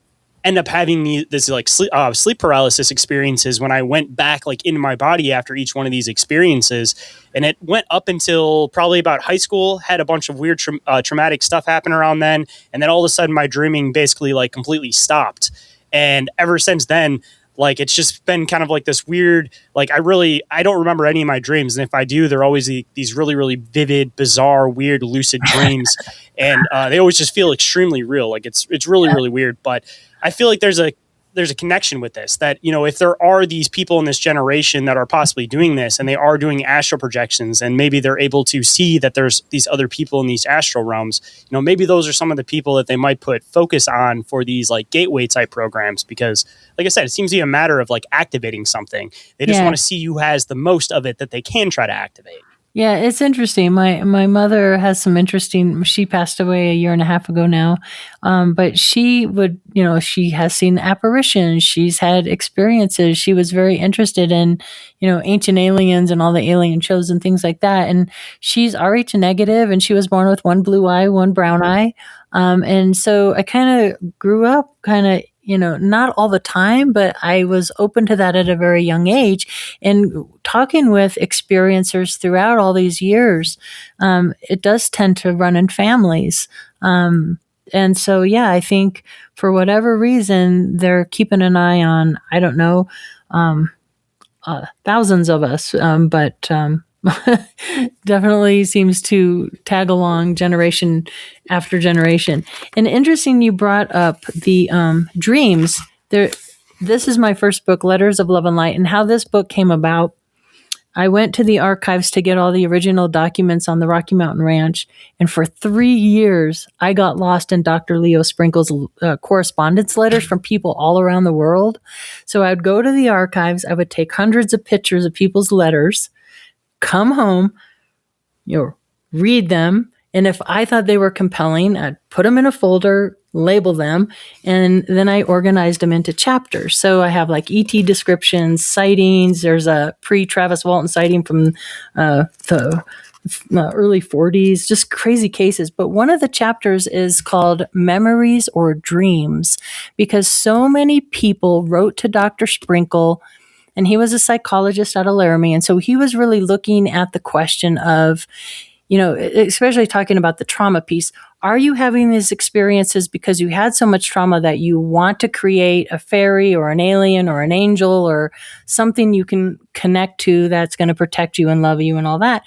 end up having this like sleep paralysis experiences when I went back like into my body after each one of these experiences. And it went up until probably about high school, had a bunch of weird traumatic stuff happen around then. And then all of a sudden my dreaming basically like completely stopped. And ever since then, like it's just been kind of like this weird, like I don't remember any of my dreams. And if I do, they're always these really, really vivid, bizarre, weird, lucid dreams. And they always just feel extremely real. Like it's really, really weird. But I feel like there's a connection with this, that, you know, if there are these people in this generation that are possibly doing this and they are doing astral projections and maybe they're able to see that there's these other people in these astral realms, you know, maybe those are some of the people that they might put focus on for these like gateway type programs, because like I said, it seems to be a matter of like activating something. They just want to see who has the most of it that they can try to activate.
Yeah, it's interesting. My mother has some interesting. She passed away a year and a half ago now, but she would, you know, she has seen apparitions. She's had experiences. She was very interested in, you know, ancient aliens and all the alien shows and things like that. And she's Rh negative, and she was born with one blue eye, one brown eye, and so I kind of grew up kind of, you know, not all the time, but I was open to that at a very young age. And talking with experiencers throughout all these years, it does tend to run in families. And so, yeah, I think for whatever reason, they're keeping an eye on, I don't know, thousands of us, but definitely seems to tag along generation after generation. And interesting, you brought up the dreams. This is my first book, Letters of Love and Light, and how this book came about. I went to the archives to get all the original documents on the Rocky Mountain Ranch, and for 3 years, I got lost in Dr. Leo Sprinkle's correspondence letters from people all around the world. So I would go to the archives, I would take hundreds of pictures of people's letters, come home, you know, read them, and if I thought they were compelling, I'd put them in a folder, label them, and then I organized them into chapters. So I have like ET descriptions, sightings. There's a pre-Travis Walton sighting from the early 40s, just crazy cases. But one of the chapters is called Memories or Dreams, because so many people wrote to Dr. Sprinkle, and he was a psychologist out of Laramie. And so he was really looking at the question of, you know, especially talking about the trauma piece. Are you having these experiences because you had so much trauma that you want to create a fairy or an alien or an angel or something you can connect to that's going to protect you and love you and all that?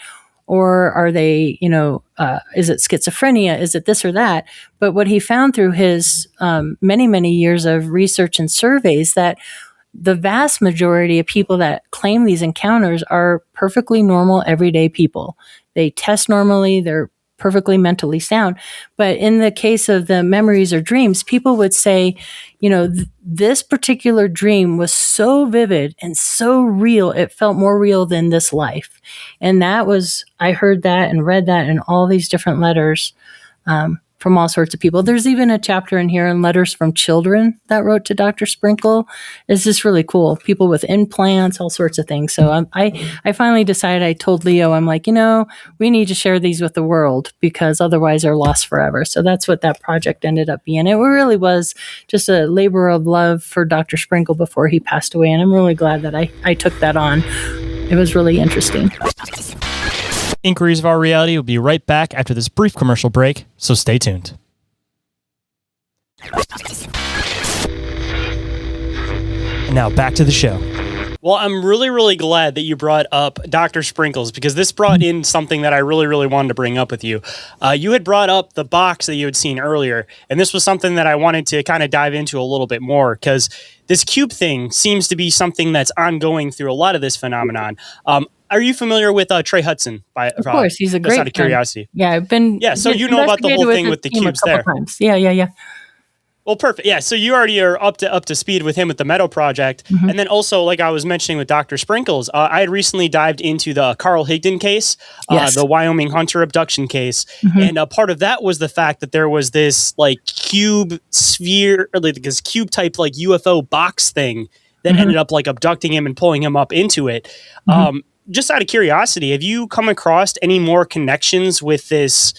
Or are they, you know, is it schizophrenia? Is it this or that? But what he found through his many, many years of research and surveys, that the vast majority of people that claim these encounters are perfectly normal, everyday people. They test normally, they're perfectly mentally sound. But in the case of the memories or dreams, people would say, you know, this particular dream was so vivid and so real, it felt more real than this life. And that was, I heard that and read that in all these different letters from all sorts of people. There's even a chapter in here in letters from children that wrote to Dr. Sprinkle. It's just really cool. People with implants, all sorts of things. So I finally decided, I told Leo, I'm like, you know, we need to share these with the world because otherwise they're lost forever. So that's what that project ended up being. It really was just a labor of love for Dr. Sprinkle before he passed away. And I'm really glad that I took that on. It was really interesting.
Inquiries of Our Reality will be right back after this brief commercial break, so stay tuned. And now back to the show. Well, I'm really, really glad that you brought up Dr. Sprinkles, because this brought in something that I really, really wanted to bring up with you. You had brought up the box that you had seen earlier, and this was something that I wanted to kind of dive into a little bit more, because this cube thing seems to be something that's ongoing through a lot of this phenomenon. Are you familiar with Trey Hudson?
Of course, he's a great
out of curiosity.
Yeah, I've been.
Yeah, so you know about the whole thing with the cubes there.
Times. Yeah.
Well, perfect. Yeah, so you already are up to speed with him with the Meadow Project, and then also, like I was mentioning with Dr. Sprinkles, I had recently dived into the Carl Higdon case,
Yes.
the Wyoming hunter abduction case,
Mhm.
and part of that was the fact that there was this like cube sphere, or like this cube type like UFO box thing that ended up like abducting him and pulling him up into it. Just out of curiosity, have you come across any more connections with this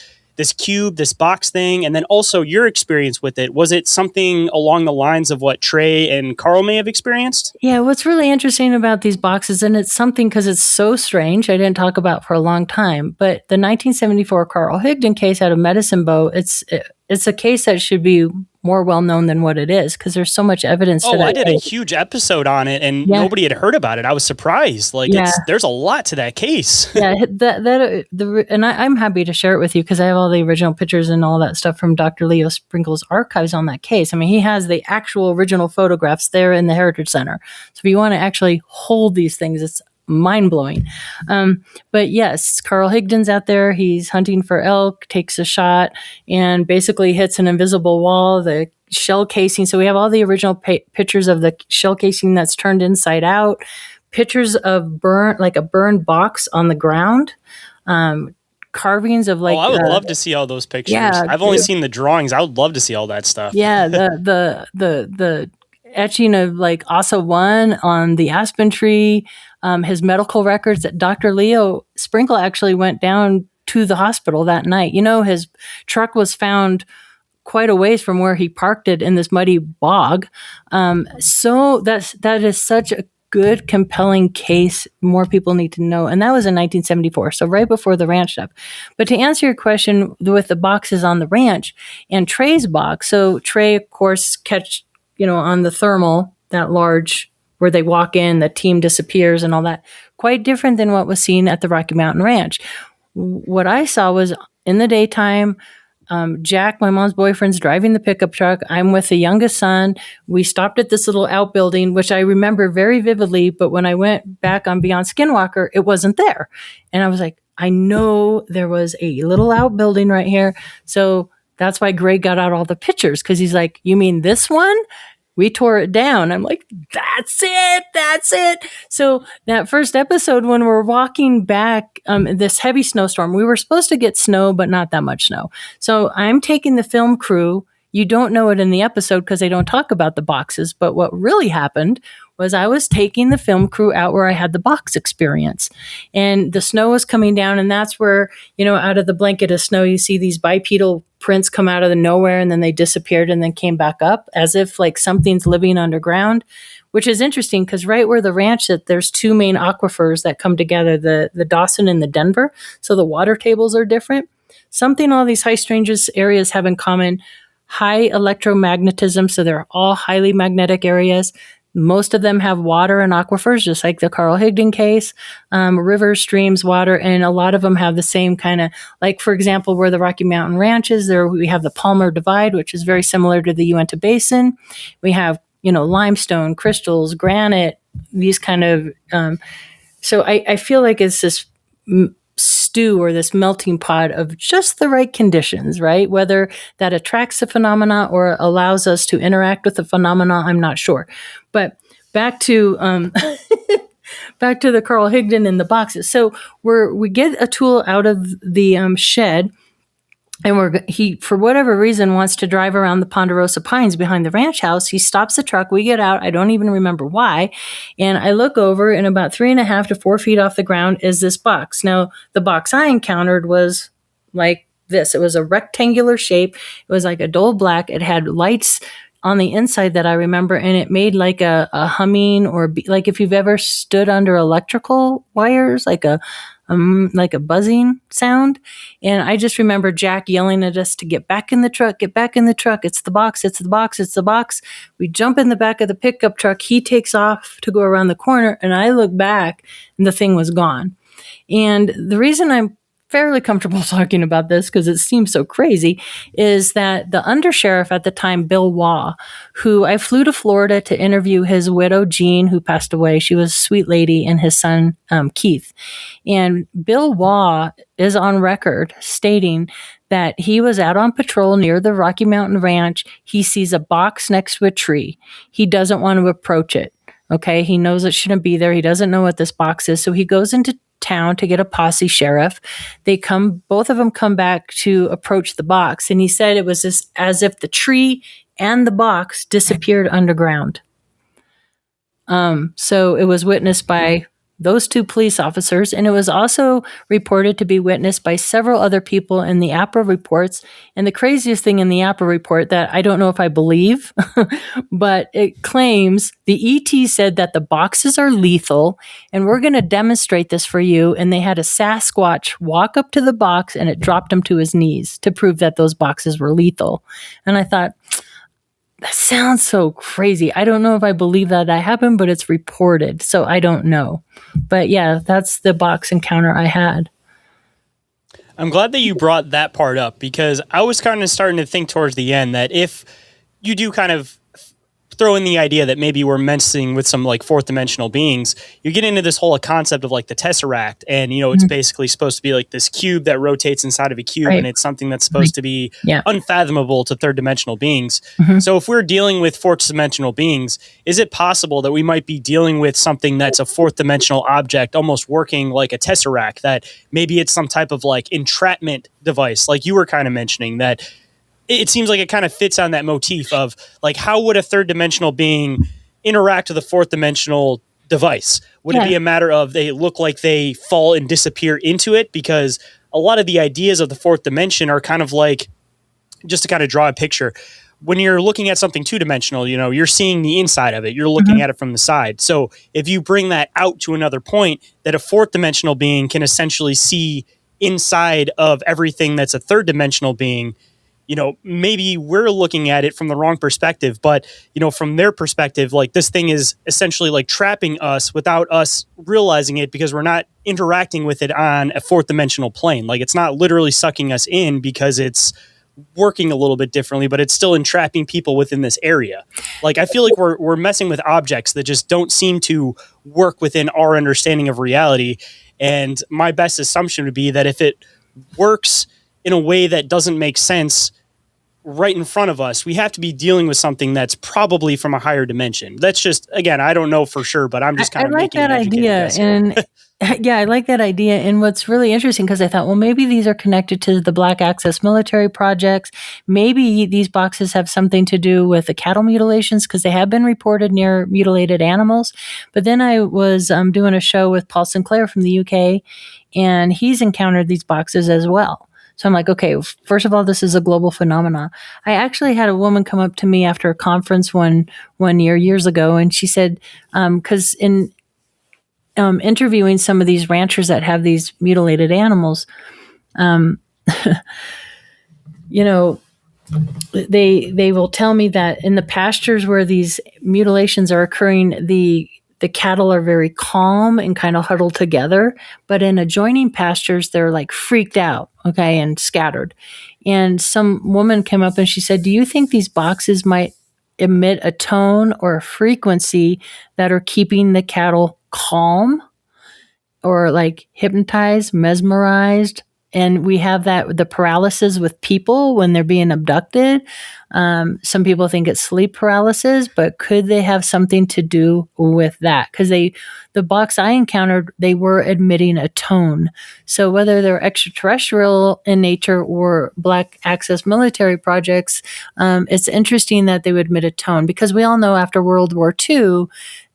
cube, this box thing, and then also your experience with it? Was it something along the lines of what Trey and Carl may have experienced?
Yeah, what's really interesting about these boxes, and it's something because it's so strange, I didn't talk about for a long time, but the 1974 Carl Higdon case out of Medicine Bow, it's a case that should be more well known than what it is because there's so much evidence to
Oh, I
that
did a
case.
huge episode on it, and
Yeah.
nobody had heard about it. I was surprised. Like,
Yeah.
there's a lot to that case.
Yeah, I'm happy to share it with you because I have all the original pictures and all that stuff from Dr. Leo Sprinkle's archives on that case. I mean, he has the actual original photographs there in the Heritage Center. So if you want to actually hold these things, it's mind blowing. But yes, Carl Higdon's out there. He's hunting for elk, takes a shot, and basically hits an invisible wall. The shell casing. So we have all the original pictures of the shell casing that's turned inside out. Pictures of a burned box on the ground, carvings of like.
I would love to see all those pictures.
Yeah,
I've only seen the drawings. I would love to see all that stuff.
Yeah, the etching of like Asa One on the aspen tree, his medical records. That Dr. Leo Sprinkle actually went down to the hospital that night. You know, his truck was found quite a ways from where he parked it in this muddy bog. So that is such a good, compelling case. More people need to know. And that was in 1974, so right before the ranch stuff. But to answer your question with the boxes on the ranch and Trey's box, so Trey, of course, catch, on the thermal, that large where they walk in, the team disappears and all that. Quite different than what was seen at the Rocky Mountain Ranch. What I saw was in the daytime, Jack, my mom's boyfriend's driving the pickup truck. I'm with the youngest son. We stopped at this little outbuilding, which I remember very vividly. But when I went back on Beyond Skinwalker, it wasn't there. And I was like, I know there was a little outbuilding right here. So that's why Greg got out all the pictures because he's like, you mean this one? We tore it down. I'm like, that's it. So that first episode, when we're walking back, this heavy snowstorm, we were supposed to get snow, but not that much snow. So I'm taking the film crew. You don't know it in the episode because they don't talk about the boxes. But what really happened was I was taking the film crew out where I had the box experience. And the snow was coming down. And that's where, out of the blanket of snow, you see these bipedal prints come out of the nowhere and then they disappeared and then came back up as if like something's living underground, which is interesting because right where the ranch is, there's two main aquifers that come together, the Dawson and the Denver. So the water tables are different. Something all these high strangeness areas have in common: high electromagnetism. So they're all highly magnetic areas. Most of them have water and aquifers, just like the Carl Higdon case, rivers, streams, water, and a lot of them have the same kind of, like, for example, where the Rocky Mountain Ranch is, there we have the Palmer Divide, which is very similar to the Uinta Basin. We have, limestone, crystals, granite, these kind of, so I feel like it's this stew or this melting pot of just the right conditions, right? Whether that attracts the phenomena or allows us to interact with the phenomena, I'm not sure. But back to back to the Carl Higdon and the boxes. So we get a tool out of the shed, and he, for whatever reason, wants to drive around the Ponderosa Pines behind the ranch house. He stops the truck. We get out. I don't even remember why. And I look over, and about 3.5 to 4 feet off the ground is this box. Now, the box I encountered was like this. It was a rectangular shape. It was like a dull black. It had lights on the inside that I remember, and it made like a humming or like if you've ever stood under electrical wires, like a buzzing sound. And I just remember Jack yelling at us to get back in the truck, get back in the truck. It's the box, it's the box, it's the box. We jump in the back of the pickup truck. He takes off to go around the corner, and I look back and the thing was gone. And the reason I'm fairly comfortable talking about this, because it seems so crazy, is that the undersheriff at the time, Bill Waugh, who I flew to Florida to interview his widow, Jean, who passed away. She was a sweet lady, and his son, Keith. And Bill Waugh is on record stating that he was out on patrol near the Rocky Mountain Ranch. He sees a box next to a tree. He doesn't want to approach it. Okay. He knows it shouldn't be there. He doesn't know what this box is. So he goes into town to get a posse sheriff. Both of them come back to approach the box. And he said it was just as if the tree and the box disappeared underground. So it was witnessed by those two police officers, and it was also reported to be witnessed by several other people in the IooR reports. And the craziest thing in the IooR report that I don't know if I believe, but it claims the ET said that the boxes are lethal, and we're going to demonstrate this for you. And they had a Sasquatch walk up to the box, and it dropped him to his knees to prove that those boxes were lethal. And I thought, that sounds so crazy. I don't know if I believe that happened, but it's reported, so I don't know. But yeah, that's the box encounter I had.
I'm glad that you brought that part up, because I was kind of starting to think towards the end that if you do kind of throw in the idea that maybe we're messing with some like fourth dimensional beings, you get into this whole concept of like the Tesseract, and it's basically supposed to be like this cube that rotates inside of a cube, and it's something that's supposed to be unfathomable to third dimensional beings. So if we're dealing with fourth dimensional beings, is it possible that we might be dealing with something that's a fourth dimensional object almost working like a Tesseract, that maybe it's some type of like entrapment device, like you were kind of mentioning, that it seems like it kind of fits on that motif of like, how would a third dimensional being interact with a fourth dimensional device? Would it be a matter of they look like they fall and disappear into it? Because a lot of the ideas of the fourth dimension are kind of like, just to kind of draw a picture, when you're looking at something two dimensional, you're seeing the inside of it. You're looking at it from the side. So if you bring that out to another point, that a fourth dimensional being can essentially see inside of everything that's a third dimensional being, maybe we're looking at it from the wrong perspective, but, from their perspective, like this thing is essentially like trapping us without us realizing it, because we're not interacting with it on a fourth dimensional plane. Like it's not literally sucking us in because it's working a little bit differently, but it's still entrapping people within this area. Like, I feel like we're messing with objects that just don't seem to work within our understanding of reality. And my best assumption would be that if it works in a way that doesn't make sense right in front of us, we have to be dealing with something that's probably from a higher dimension. That's just, again, I don't know for sure, but I'm just kind of making an educated guess here.
And yeah, I like that idea. And what's really interesting, because I thought, well, maybe these are connected to the Black Access military projects. Maybe these boxes have something to do with the cattle mutilations, because they have been reported near mutilated animals. But then I was doing a show with Paul Sinclair from the UK, and he's encountered these boxes as well. So I'm like, okay, first of all, this is a global phenomenon. I actually had a woman come up to me after a conference one years ago, and she said, because in interviewing some of these ranchers that have these mutilated animals, they will tell me that in the pastures where these mutilations are occurring, the cattle are very calm and kind of huddled together, but in adjoining pastures, they're like freaked out, okay, and scattered. And some woman came up and she said, do you think these boxes might emit a tone or a frequency that are keeping the cattle calm or like hypnotized, mesmerized? And we have the paralysis with people when they're being abducted. Some people think it's sleep paralysis, but could they have something to do with that? Because the box I encountered, they were emitting a tone. So whether they're extraterrestrial in nature or Black Access military projects, it's interesting that they would emit a tone, because we all know after World War II,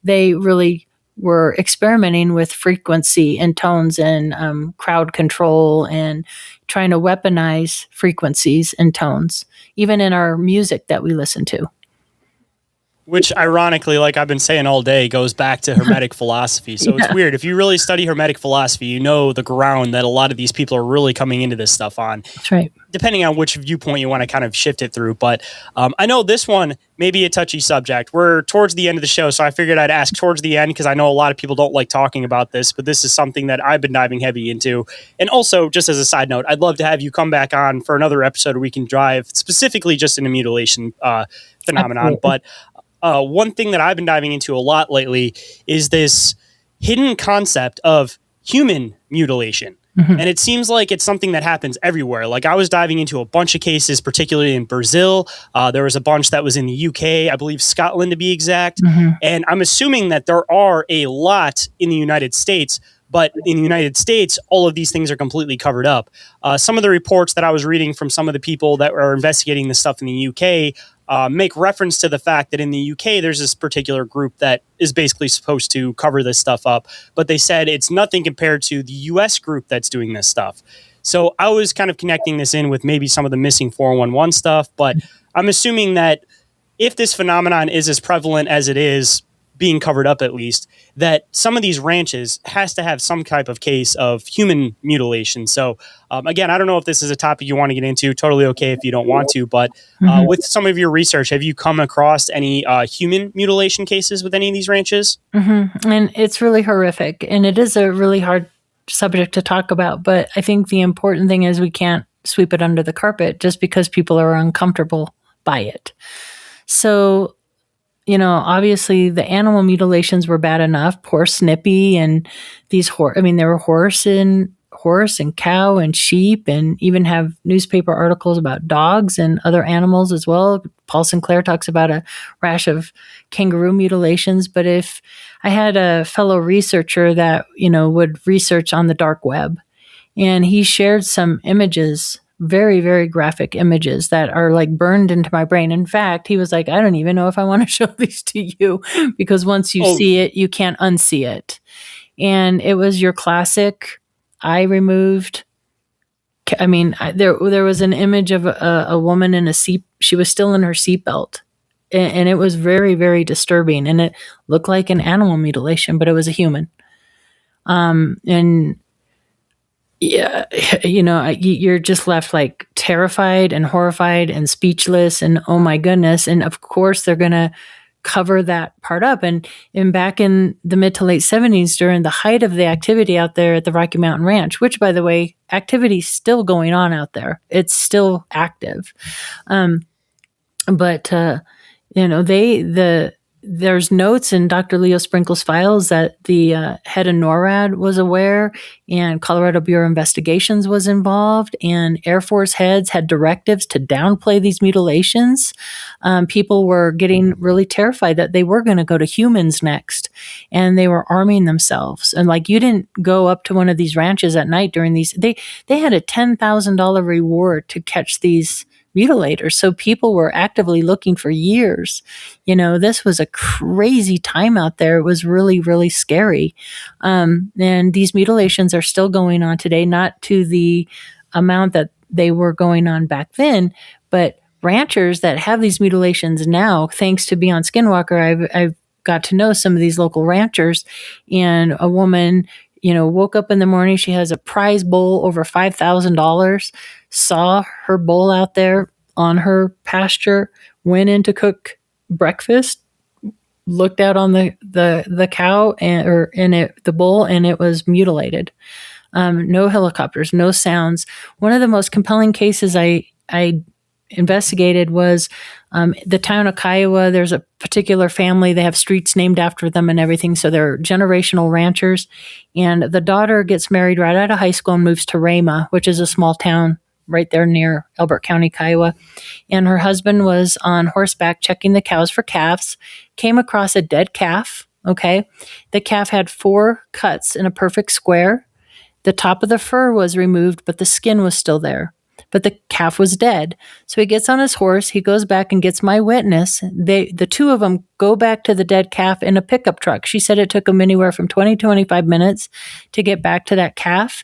they really were experimenting with frequency and tones and crowd control and trying to weaponize frequencies and tones, even in our music that we listen to.
Which ironically, like I've been saying all day, goes back to Hermetic philosophy. So it's weird. If you really study Hermetic philosophy, you know the ground that a lot of these people are really coming into this stuff on.
That's right.
Depending on which viewpoint you want to kind of shift it through. But I know this one may be a touchy subject. We're towards the end of the show, so I figured I'd ask towards the end, because I know a lot of people don't like talking about this, but this is something that I've been diving heavy into. And also, just as a side note, I'd love to have you come back on for another episode where we can dive specifically just into mutilation phenomenon. Absolutely. But one thing that I've been diving into a lot lately is this hidden concept of human mutilation. And it seems like it's something that happens everywhere. Like I was diving into a bunch of cases, particularly in Brazil. There was a bunch that was in the UK, I believe Scotland to be exact. And I'm assuming that there are a lot in the United States. But in the United States, all of these things are completely covered up. Some of the reports that I was reading from some of the people that are investigating this stuff in the UK make reference to the fact that in the UK, there's this particular group that is basically supposed to cover this stuff up. But they said it's nothing compared to the US group that's doing this stuff. So I was kind of connecting this in with maybe some of the missing 411 stuff. But I'm assuming that if this phenomenon is as prevalent as it is, being covered up at least, that some of these ranches has to have some type of case of human mutilation. So again, I don't know if this is a topic you want to get into. Totally okay if you don't want to, but with some of your research, have you come across any human mutilation cases with any of these ranches?
And it's really horrific, and it is a really hard subject to talk about. But I think the important thing is we can't sweep it under the carpet just because people are uncomfortable by it. So, obviously the animal mutilations were bad enough. Poor Snippy and these there were horse and cow and sheep, and even have newspaper articles about dogs and other animals as well. Paul Sinclair talks about a rash of kangaroo mutilations. But if I had a fellow researcher that, would research on the dark web, and he shared some images, very, very graphic images that are like burned into my brain. In fact, he was like, I don't even know if I want to show these to you, because once you see it, you can't unsee it. And it was your classic eye removed. There was an image of a woman in a seat. She was still in her seatbelt. And it was very, very disturbing. And it looked like an animal mutilation, but it was a human. And yeah, you're just left like terrified and horrified and speechless and oh my goodness. And of course they're going to cover that part up. And back in the mid to late 70s, during the height of the activity out there at the Rocky Mountain Ranch, which by the way, activity is still going on out there. It's still active. There's notes in Dr. Leo Sprinkle's files that the head of NORAD was aware, and Colorado Bureau of Investigations was involved, and Air Force heads had directives to downplay these mutilations. People were getting really terrified that they were going to go to humans next, and they were arming themselves. And like, you didn't go up to one of these ranches at night during these. They had a $10,000 reward to catch these mutilators. So people were actively looking for years. This was a crazy time out there. It was really, really scary. And these mutilations are still going on today, not to the amount that they were going on back then, but ranchers that have these mutilations now, thanks to Beyond Skinwalker, I've got to know some of these local ranchers, and a woman, woke up in the morning, she has a prize bull over $5,000, saw her bull out there on her pasture, went in to cook breakfast, looked out on the cow the bull, and it was mutilated. No helicopters, no sounds. One of the most compelling cases I investigated was the town of Kiowa. There's a particular family. They have streets named after them and everything. So they're generational ranchers. And the daughter gets married right out of high school and moves to Rama, which is a small town right there near Elbert County, Kiowa. And her husband was on horseback checking the cows for calves, came across a dead calf. Okay. The calf had 4 cuts in a perfect square. The top of the fur was removed, but the skin was still there. But the calf was dead. So he gets on his horse. He goes back and gets my witness. The two of them go back to the dead calf in a pickup truck. She said it took them anywhere from 20 to 25 minutes to get back to that calf.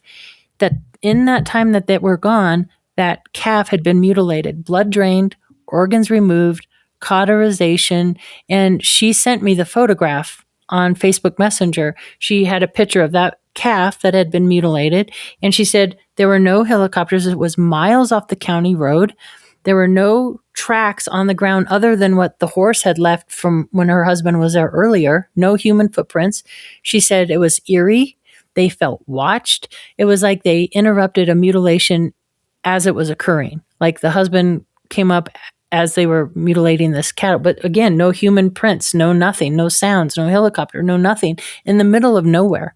That in that time that they were gone, that calf had been mutilated, blood drained, organs removed, cauterization. And she sent me the photograph on Facebook Messenger. She had a picture of that calf that had been mutilated. And she said there were no helicopters. It was miles off the county road. There were no tracks on the ground other than what the horse had left from when her husband was there earlier. No human footprints. She said it was eerie. They felt watched. It was like they interrupted a mutilation as it was occurring. Like the husband came up as they were mutilating this cattle. But again, no human prints, no nothing, no sounds, no helicopter, no nothing, in the middle of nowhere.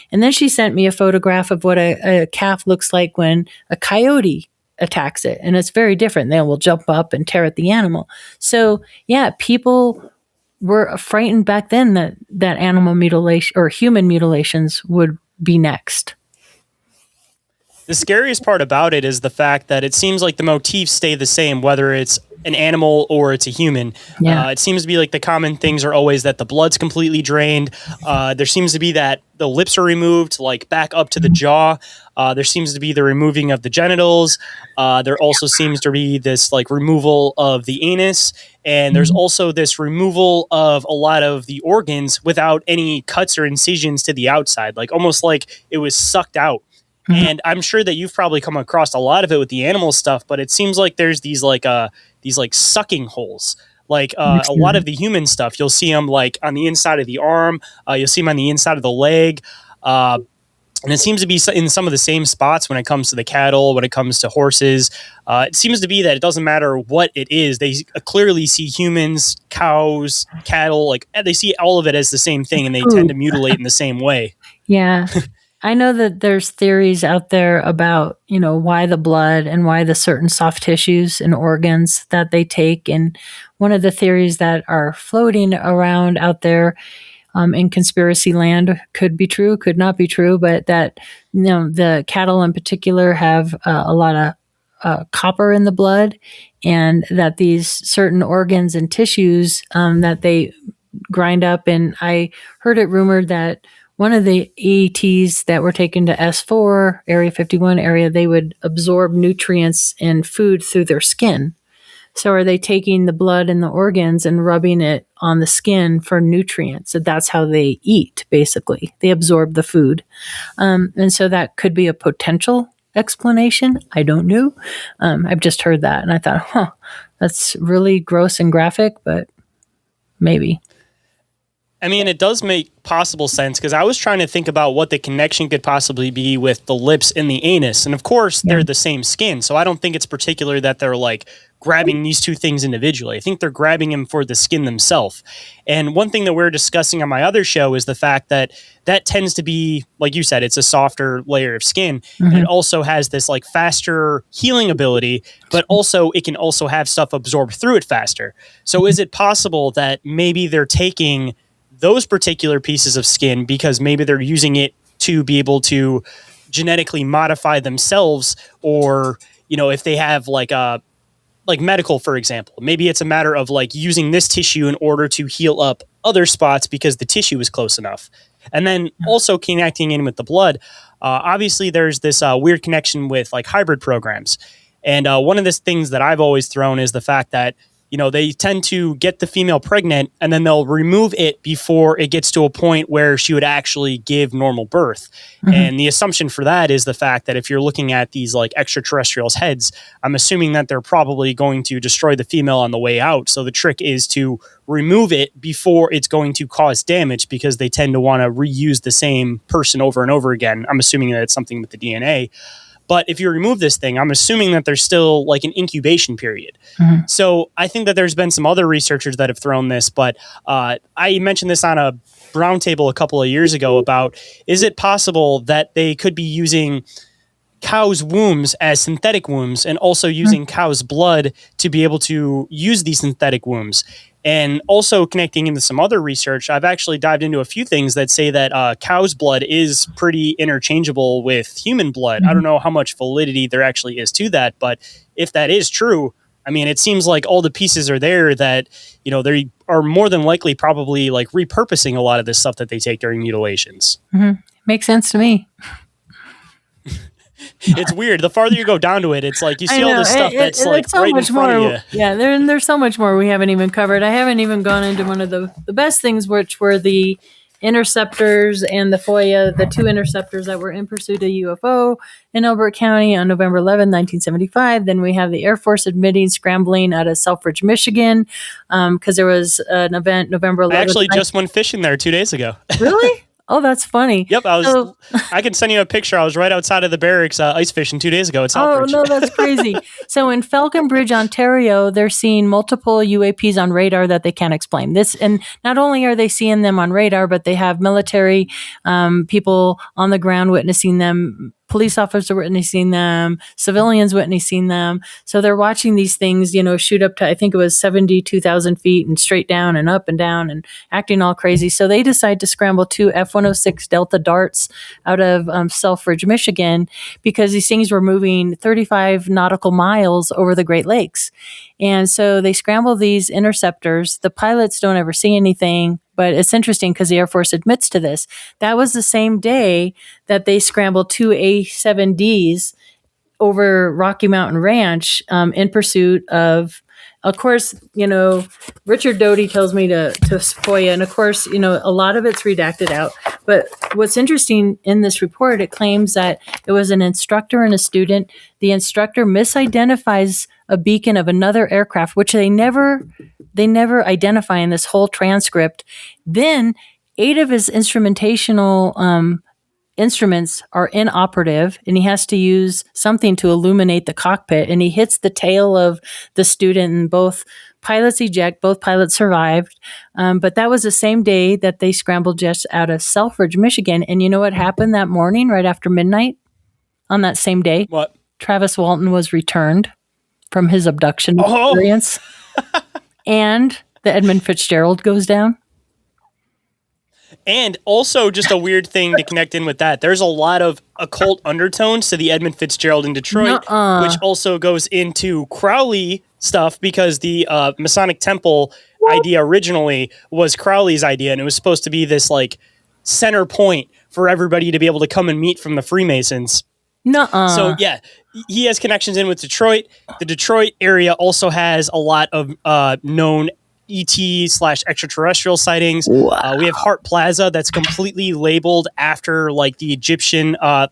And then she sent me a photograph of what a calf looks like when a coyote attacks it. And it's very different. They will jump up and tear at the animal. So yeah, people were frightened back then that animal mutilation or human mutilations would be next.
The scariest part about it is the fact that it seems like the motifs stay the same, whether it's an animal or it's a human.
Yeah.
It seems to be like the common things are always that the blood's completely drained. There seems to be that the lips are removed, like back up to the jaw. There seems to be the removing of the genitals. There also seems to be this like removal of the anus. And there's also this removal of a lot of the organs without any cuts or incisions to the outside, like almost like it was sucked out. And I'm sure that you've probably come across a lot of it with the animal stuff, but it seems like there's these sucking holes. Like a lot of the human stuff, you'll see them like on the inside of the arm, you'll see them on the inside of the leg, and it seems to be in some of the same spots when it comes to the cattle, when it comes to horses. It seems to be that it doesn't matter what it is. They clearly see humans, cows, cattle, like they see all of it as the same thing, and they tend to mutilate in the same way.
Yeah. I know that there's theories out there about, why the blood and why the certain soft tissues and organs that they take. And one of the theories that are floating around out there in conspiracy land could be true, could not be true, but that, the cattle in particular have a lot of copper in the blood, and that these certain organs and tissues that they grind up. And I heard it rumored that one of the ETs that were taken to S4, Area 51 area, they would absorb nutrients and food through their skin. So are they taking the blood and the organs and rubbing it on the skin for nutrients? So that's how they eat, basically. They absorb the food. And so that could be a potential explanation. I don't know. I've just heard that, and I thought, that's really gross and graphic, but maybe.
I mean, it does make possible sense, because I was trying to think about what the connection could possibly be with the lips and the anus. And of course, they're the same skin. So I don't think it's particular that they're like grabbing these two things individually. I think they're grabbing them for the skin themselves. And one thing that we're discussing on my other show is the fact that that tends to be, like you said, it's a softer layer of skin. Mm-hmm. And it also has this like faster healing ability, but also it can also have stuff absorbed through it faster. So is it possible that maybe they're taking those particular pieces of skin because maybe they're using it to be able to genetically modify themselves, or, if they have like medical, for example, maybe it's a matter of like using this tissue in order to heal up other spots because the tissue is close enough. And then also connecting in with the blood, obviously there's this weird connection with like hybrid programs. And one of the things that I've always thrown is the fact that they tend to get the female pregnant and then they'll remove it before it gets to a point where she would actually give normal birth. Mm-hmm. And the assumption for that is the fact that if you're looking at these like extraterrestrials' heads, I'm assuming that they're probably going to destroy the female on the way out. So the trick is to remove it before it's going to cause damage, because they tend to want to reuse the same person over and over again. I'm assuming that it's something with the DNA. But if you remove this thing, I'm assuming that there's still like an incubation period. Mm-hmm. So I think that there's been some other researchers that have thrown this, but I mentioned this on a roundtable a couple of years ago about, is it possible that they could be using cows' wombs as synthetic wombs and also using cows' blood to be able to use these synthetic wombs? And also connecting into some other research, I've actually dived into a few things that say that cow's blood is pretty interchangeable with human blood. Mm-hmm. I don't know how much validity there actually is to that, but if that is true, I mean, it seems like all the pieces are there that, they are more than likely probably like repurposing a lot of this stuff that they take during mutilations.
Mm-hmm. Makes sense to me.
It's weird. The farther you go down to it, it's like you see all this stuff that's like so right in front of you.
Yeah, there's so much more we haven't even covered. I haven't even gone into one of the best things, which were the interceptors and the FOIA, the two interceptors that were in pursuit of UFO in Elbert County on November 11, 1975. Then we have the Air Force admitting scrambling out of Selfridge, Michigan, because there was an event November 11th.
I actually just went fishing there 2 days ago.
Really? Oh, that's funny.
Yep,
So,
I can send you a picture. I was right outside of the barracks ice fishing 2 days ago at
oh
Southbridge.
no, that's crazy. So in Falconbridge, Ontario, they're seeing multiple UAPs on radar that they can't explain. This, and not only are they seeing them on radar, but they have military people on the ground witnessing them. Police officers witnessing them, civilians witnessing them. So they're watching these things, shoot up to, I think it was 72,000 feet and straight down and up and down and acting all crazy. So they decide to scramble two F-106 Delta Darts out of Selfridge, Michigan, because these things were moving 35 nautical miles over the Great Lakes. And so they scramble these interceptors. The pilots don't ever see anything, but it's interesting because the Air Force admits to this. That was the same day that they scrambled two A-7Ds over Rocky Mountain Ranch in pursuit of course, Richard Doty tells me to FOIA. And of course, a lot of it's redacted out. But what's interesting in this report, it claims that it was an instructor and a student. The instructor misidentifies a beacon of another aircraft, which they never identify in this whole transcript. Then 8 of his instrumentational instruments are inoperative, and he has to use something to illuminate the cockpit, and he hits the tail of the student, and both pilots eject. Both pilots survived, but that was the same day that they scrambled jets out of Selfridge, Michigan. And you know what happened that morning right after midnight on that same day?
What?
Travis Walton was returned from his abduction experience. And the Edmund Fitzgerald goes down.
And also just a weird thing to connect in with that. There's a lot of occult undertones to the Edmund Fitzgerald in Detroit, which also goes into Crowley stuff, because the Masonic Temple idea originally was Crowley's idea, and it was supposed to be this like center point for everybody to be able to come and meet from the Freemasons. So yeah, he has connections in with Detroit. The Detroit area also has a lot of known ET/extraterrestrial sightings.
Wow.
We have Hart Plaza that's completely labeled after like the Egyptian, I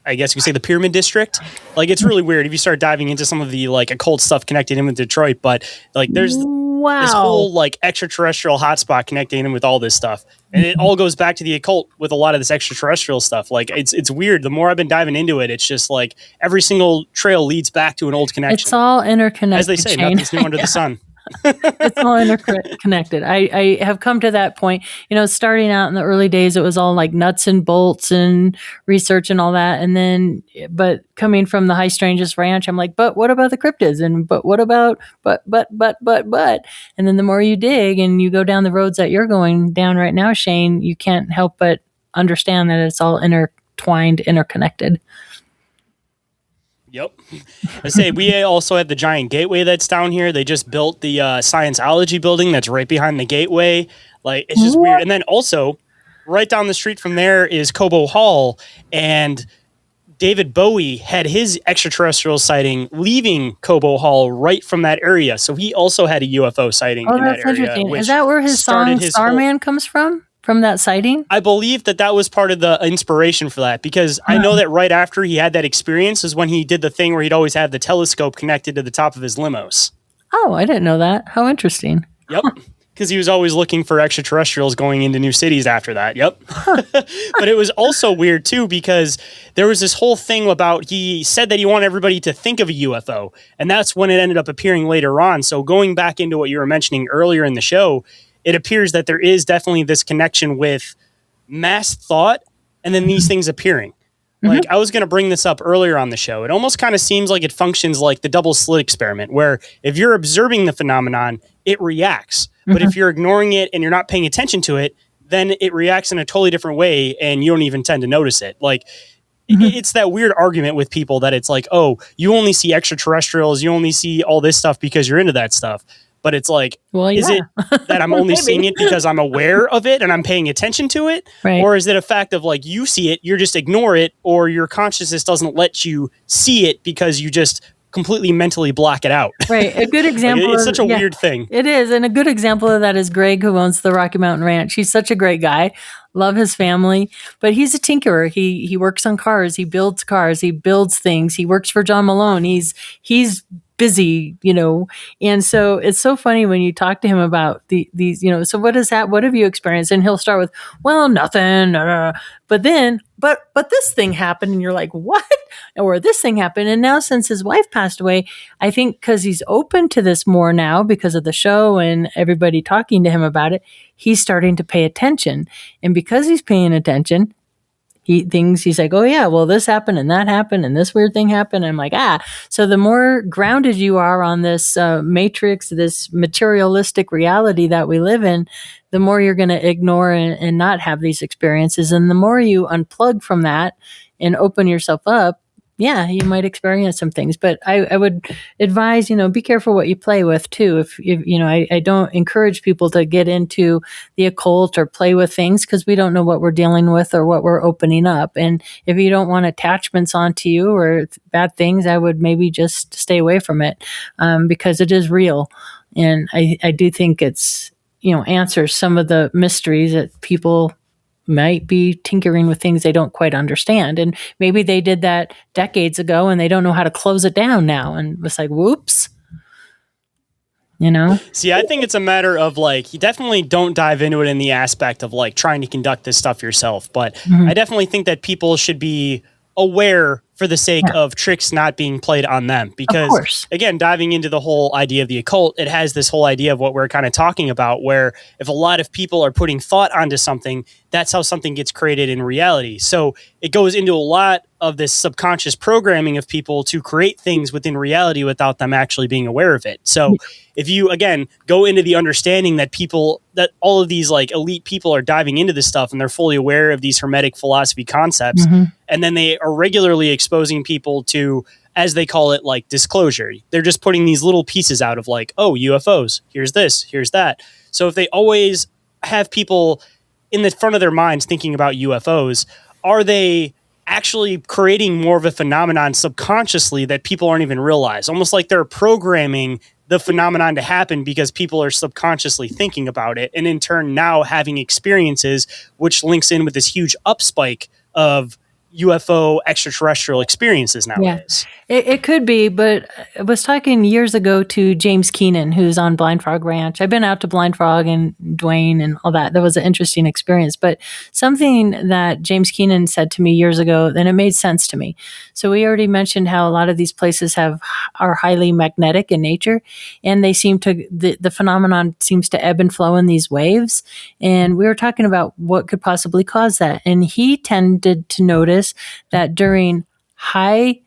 guess you could say the Pyramid District. Like, it's really weird if you start diving into some of the like occult stuff connected in with Detroit. But like, there's this whole like extraterrestrial hotspot connecting in with all this stuff, and it all goes back to the occult with a lot of this extraterrestrial stuff. Like, it's weird. The more I've been diving into it, it's just like every single trail leads back to an old connection.
It's all interconnected,
as they say.
Shayn.
Nothing's new under the sun.
It's all interconnected. I have come to that point. Starting out in the early days, it was all like nuts and bolts and research and all that. And then, but coming from the High Strangeness Ranch, I'm like, but what about the cryptids? And but what about, but. And then the more you dig and you go down the roads that you're going down right now, Shayn, you can't help but understand that it's all intertwined, interconnected.
Yep. I say we also have the giant gateway that's down here. They just built the Scienceology building that's right behind the gateway. Like, it's just weird. And then also, right down the street from there is Cobo Hall, and David Bowie had his extraterrestrial sighting leaving Cobo Hall right from that area. So he also had a UFO sighting in that area.
Interesting. Is that where his song Starman comes from? From that sighting?
I believe that was part of the inspiration for that, because I know that right after he had that experience is when he did the thing where he'd always have the telescope connected to the top of his limos.
Oh, I didn't know that. How interesting.
Yep. Because he was always looking for extraterrestrials going into new cities after that. Yep. But it was also weird too, because there was this whole thing about, he said that he wanted everybody to think of a UFO, and that's when it ended up appearing later on. So going back into what you were mentioning earlier in the show, it appears that there is definitely this connection with mass thought and then these things appearing. Like, I was going to bring this up earlier on the show. It almost kind of seems like it functions like the double slit experiment, where if you're observing the phenomenon, it reacts. But if you're ignoring it and you're not paying attention to it, then it reacts in a totally different way, and you don't even tend to notice it. Like, it's that weird argument with people that it's like, oh, you only see extraterrestrials, you only see all this stuff because you're into that stuff. But it's like, is it that I'm only seeing it because I'm aware of it and I'm paying attention to it?
Right.
Or is it a fact of like, you see it, you just ignore it, or your consciousness doesn't let you see it because you just completely mentally block it out?
Right. A good example.
It's such a weird thing.
It is. And a good example of that is Greg, who owns the Rocky Mountain Ranch. He's such a great guy. Love his family, but he's a tinkerer. He works on cars. He builds cars. He builds things. He works for John Malone. He's busy, and so it's so funny when you talk to him about these, so what is that? What have you experienced? And he'll start with, well, nothing. But then, but this thing happened, and you're like, what? Or this thing happened. And now since his wife passed away, I think because he's open to this more now because of the show and everybody talking to him about it, he's starting to pay attention. And because he's paying attention, he's like, oh yeah, well, this happened and that happened and this weird thing happened. And I'm like, so the more grounded you are on this matrix, this materialistic reality that we live in, the more you're going to ignore and not have these experiences. And the more you unplug from that and open yourself up, yeah, you might experience some things, but I would advise, be careful what you play with too. If I don't encourage people to get into the occult or play with things because we don't know what we're dealing with or what we're opening up. And if you don't want attachments onto you or bad things, I would maybe just stay away from it because it is real. And I do think it's, answers some of the mysteries that people might be tinkering with things they don't quite understand. And maybe they did that decades ago and they don't know how to close it down now. And it's like, whoops.
See, I think it's a matter of you definitely don't dive into it in the aspect of trying to conduct this stuff yourself. But I definitely think that people should be aware for the sake of tricks not being played on them. Because again, diving into the whole idea of the occult, it has this whole idea of what we're kind of talking about, where if a lot of people are putting thought onto something, that's how something gets created in reality. So it goes into a lot of this subconscious programming of people to create things within reality without them actually being aware of it. So if you, again, go into the understanding that all of these elite people are diving into this stuff and they're fully aware of these hermetic philosophy concepts, and then they are regularly exposing people to, as they call it, disclosure. They're just putting these little pieces out of oh, UFOs, here's this, here's that. So if they always have people in the front of their minds thinking about UFOs, are they actually creating more of a phenomenon subconsciously that people aren't even realize? Almost like they're programming the phenomenon to happen because people are subconsciously thinking about it, and in turn now having experiences, which links in with this huge upspike of UFO extraterrestrial experiences nowadays.
Yeah, it could be, but I was talking years ago to James Keenan, who's on Blind Frog Ranch. I've been out to Blind Frog and Dwayne and all that. That was an interesting experience. But something that James Keenan said to me years ago, and it made sense to me. So we already mentioned how a lot of these places are highly magnetic in nature, and they seem to the phenomenon seems to ebb and flow in these waves. And we were talking about what could possibly cause that, and he tended to notice that during high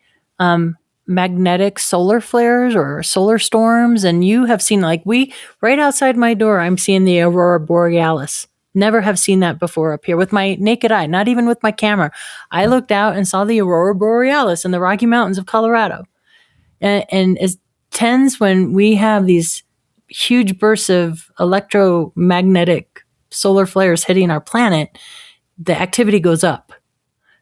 magnetic solar flares or solar storms, and you have seen right outside my door, I'm seeing the aurora borealis. Never have seen that before up here with my naked eye, not even with my camera. I looked out and saw the aurora borealis in the Rocky Mountains of Colorado. And as tends when we have these huge bursts of electromagnetic solar flares hitting our planet, the activity goes up.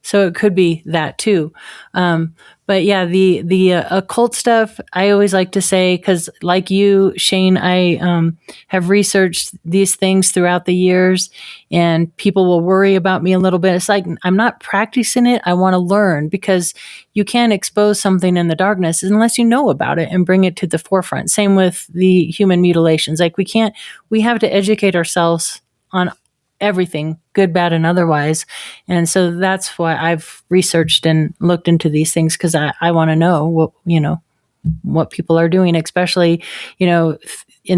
So it could be that too. But yeah, the occult stuff, I always like to say, because like you, Shayn, I have researched these things throughout the years, and people will worry about me a little bit. It's like, I'm not practicing it. I want to learn, because you can't expose something in the darkness unless you know about it and bring it to the forefront. Same with the human mutilations. We have to educate ourselves on everything, good, bad, and otherwise. And so that's why I've researched and looked into these things, because I want to know what people are doing, especially, in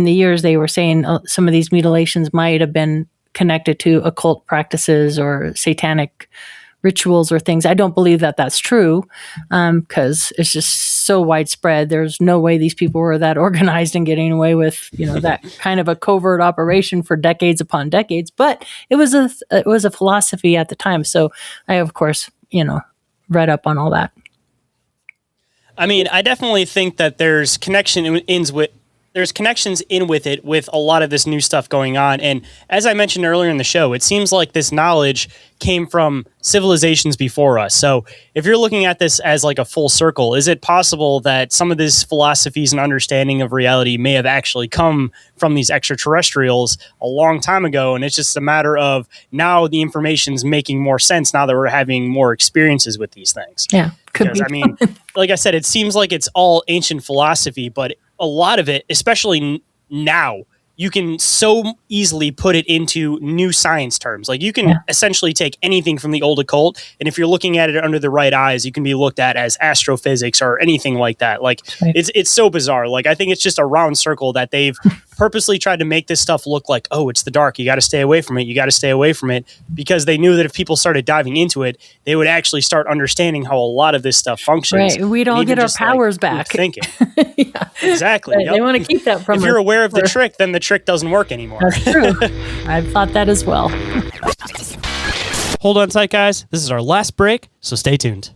the years they were saying some of these mutilations might have been connected to occult practices or satanic rituals or things. I don't believe that that's true, because it's just so widespread. There's no way these people were that organized and getting away with, that kind of a covert operation for decades upon decades. But it was a philosophy at the time. So I, of course, read up on all that.
I mean, I definitely think that there's connection ends with there's connections in with it with a lot of this new stuff going on. And as I mentioned earlier in the show, it seems like this knowledge came from civilizations before us. So if you're looking at this as like a full circle, is it possible that some of these philosophies and understanding of reality may have actually come from these extraterrestrials a long time ago? And it's just a matter of now the information's making more sense now that we're having more experiences with these things.
Yeah.
Because I mean, like I said, it seems like it's all ancient philosophy, but a lot of it, especially now, you can so easily put it into new science terms. Like you can essentially take anything from the old occult, and if you're looking at it under the right eyes, you can be looked at as astrophysics or anything like that. Like it's so bizarre. Like I think it's just a round circle that they've purposely tried to make this stuff look like, oh, it's the dark. You got to stay away from it. You got to stay away from it, because they knew that if people started diving into it, they would actually start understanding how a lot of this stuff functions.
Right. We'd all get our powers back.
Thinking. Exactly.
Right. They want to keep that from us.
If you're aware of the trick, then the trick doesn't work anymore.
That's true. I've thought that as well.
Hold on tight, guys. This is our last break, so stay tuned.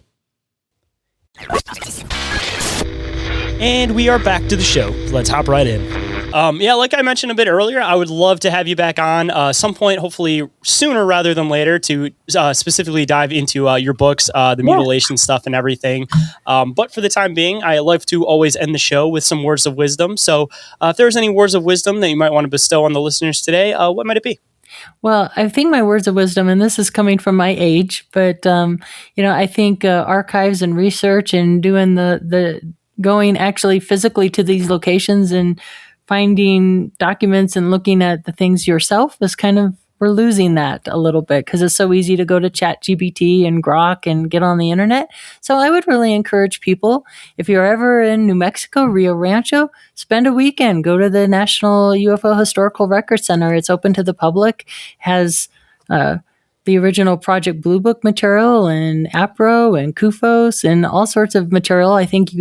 And we are back to the show. Let's hop right in. Like I mentioned a bit earlier, I would love to have you back on some point, hopefully sooner rather than later, to specifically dive into your books, the mutilation stuff and everything. But for the time being, I love to always end the show with some words of wisdom. So if there's any words of wisdom that you might want to bestow on the listeners today, what might it be?
Well, I think my words of wisdom, and this is coming from my age, but I think archives and research and doing the going actually physically to these locations and finding documents and looking at the things yourself is kind of, we're losing that a little bit because it's so easy to go to ChatGPT and Grok and get on the internet. So I would really encourage people, if you're ever in New Mexico, Rio Rancho, spend a weekend, go to the National UFO Historical Record Center. It's open to the public, has the original Project Blue Book material and APRO and CUFOS and all sorts of material. I think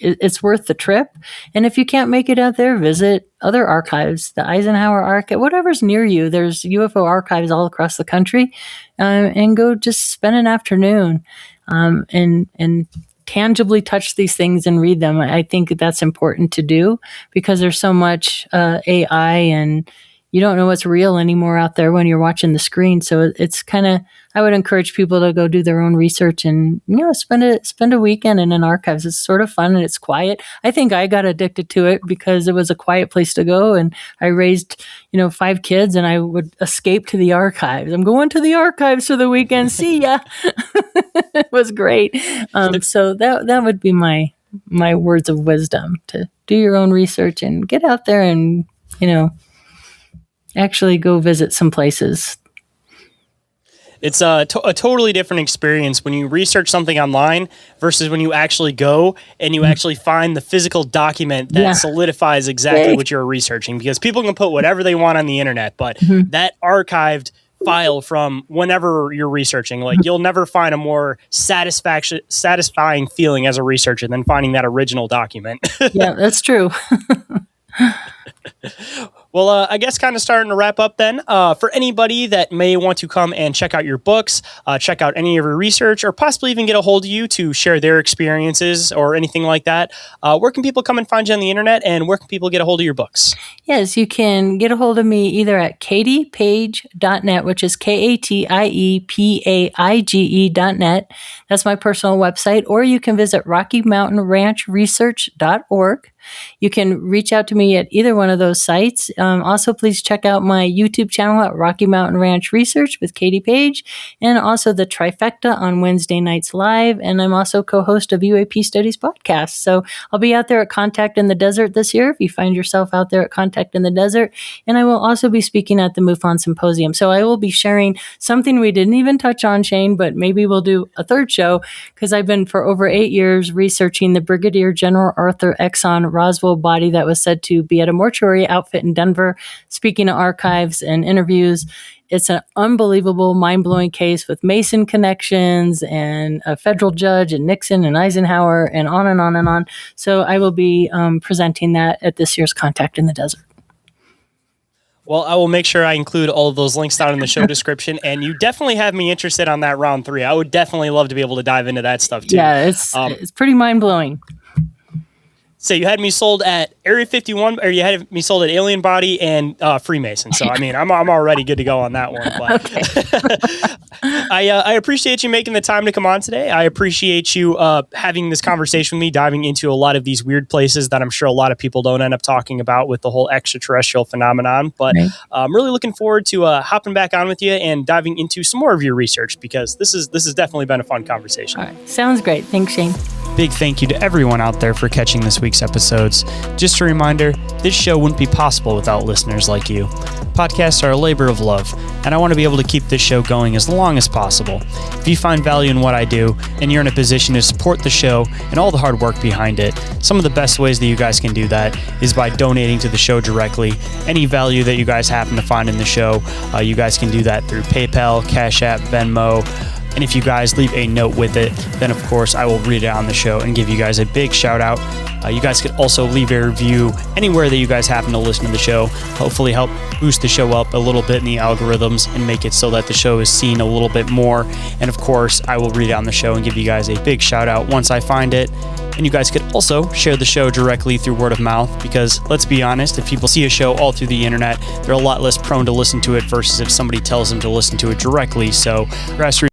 it's worth the trip. And if you can't make it out there, visit other archives, the Eisenhower Archive, whatever's near you. There's UFO archives all across the country, and go just spend an afternoon and tangibly touch these things and read them. I think that's important to do because there's so much AI and you don't know what's real anymore out there when you're watching the screen. So it's kind of, I would encourage people to go do their own research and, spend a weekend in an archives. It's sort of fun and it's quiet. I think I got addicted to it because it was a quiet place to go. And I raised, 5 kids and I would escape to the archives. I'm going to the archives for the weekend. See ya. It was great. So that would be my words of wisdom, to do your own research and get out there and, actually go visit some places.
It's a totally different experience when you research something online versus when you actually go and you actually find the physical document that solidifies exactly what you're researching, because people can put whatever they want on the internet, but that archived file from whenever you're researching, like you'll never find a more satisfying feeling as a researcher than finding that original document.
Yeah, that's true.
Well, I guess kind of starting to wrap up then. For anybody that may want to come and check out your books, check out any of your research, or possibly even get a hold of you to share their experiences or anything like that, where can people come and find you on the internet, and where can people get a hold of your books?
Yes, you can get a hold of me either at katiepaige.net, which is KatiePaige.net. That's my personal website. Or you can visit RockyMountainRanchResearch.org. You can reach out to me at either one of those sites. Also, please check out my YouTube channel at Rocky Mountain Ranch Research with Katie Paige, and also the Trifecta on Wednesday nights live. And I'm also co-host of UAP Studies podcast. So I'll be out there at Contact in the Desert this year if you find yourself out there at Contact in the Desert. And I will also be speaking at the MUFON Symposium. So I will be sharing something we didn't even touch on, Shayn, but maybe we'll do a third show, because I've been for over 8 years researching the Brigadier General Arthur Exxon Roswell body that was said to be at a mortuary outfit in Denver. Speaking of archives and interviews, it's an unbelievable, mind-blowing case with Mason connections and a federal judge and Nixon and Eisenhower and on and on and on. So I will be presenting that at this year's Contact in the Desert.
Well, I will make sure I include all of those links down in the show description, and you definitely have me interested on that round 3. I would definitely love to be able to dive into that stuff too.
Yeah, it's pretty mind-blowing.
So you had me sold at Area 51, or you had me sold at Alien Body and Freemason. So I mean, I'm already good to go on that one. But I appreciate you making the time to come on today. I appreciate you having this conversation with me, diving into a lot of these weird places that I'm sure a lot of people don't end up talking about with the whole extraterrestrial phenomenon. But I'm really looking forward to hopping back on with you and diving into some more of your research, because this has definitely been a fun conversation.
All right. Sounds great. Thanks, Shane.
Big thank you to everyone out there for catching this week's episodes. Just a reminder, this show wouldn't be possible without listeners like you. Podcasts are a labor of love, and I want to be able to keep this show going as long as possible. If you find value in what I do, and you're in a position to support the show and all the hard work behind it, some of the best ways that you guys can do that is by donating to the show directly. Any value that you guys happen to find in the show, you guys can do that through PayPal, Cash App, Venmo. And if you guys leave a note with it, then of course I will read it on the show and give you guys a big shout out. You guys could also leave a review anywhere that you guys happen to listen to the show. Hopefully help boost the show up a little bit in the algorithms and make it so that the show is seen a little bit more. And of course, I will read it on the show and give you guys a big shout out once I find it. And you guys could also share the show directly through word of mouth, because let's be honest, if people see a show all through the internet, they're a lot less prone to listen to it versus if somebody tells them to listen to it directly. So grassroots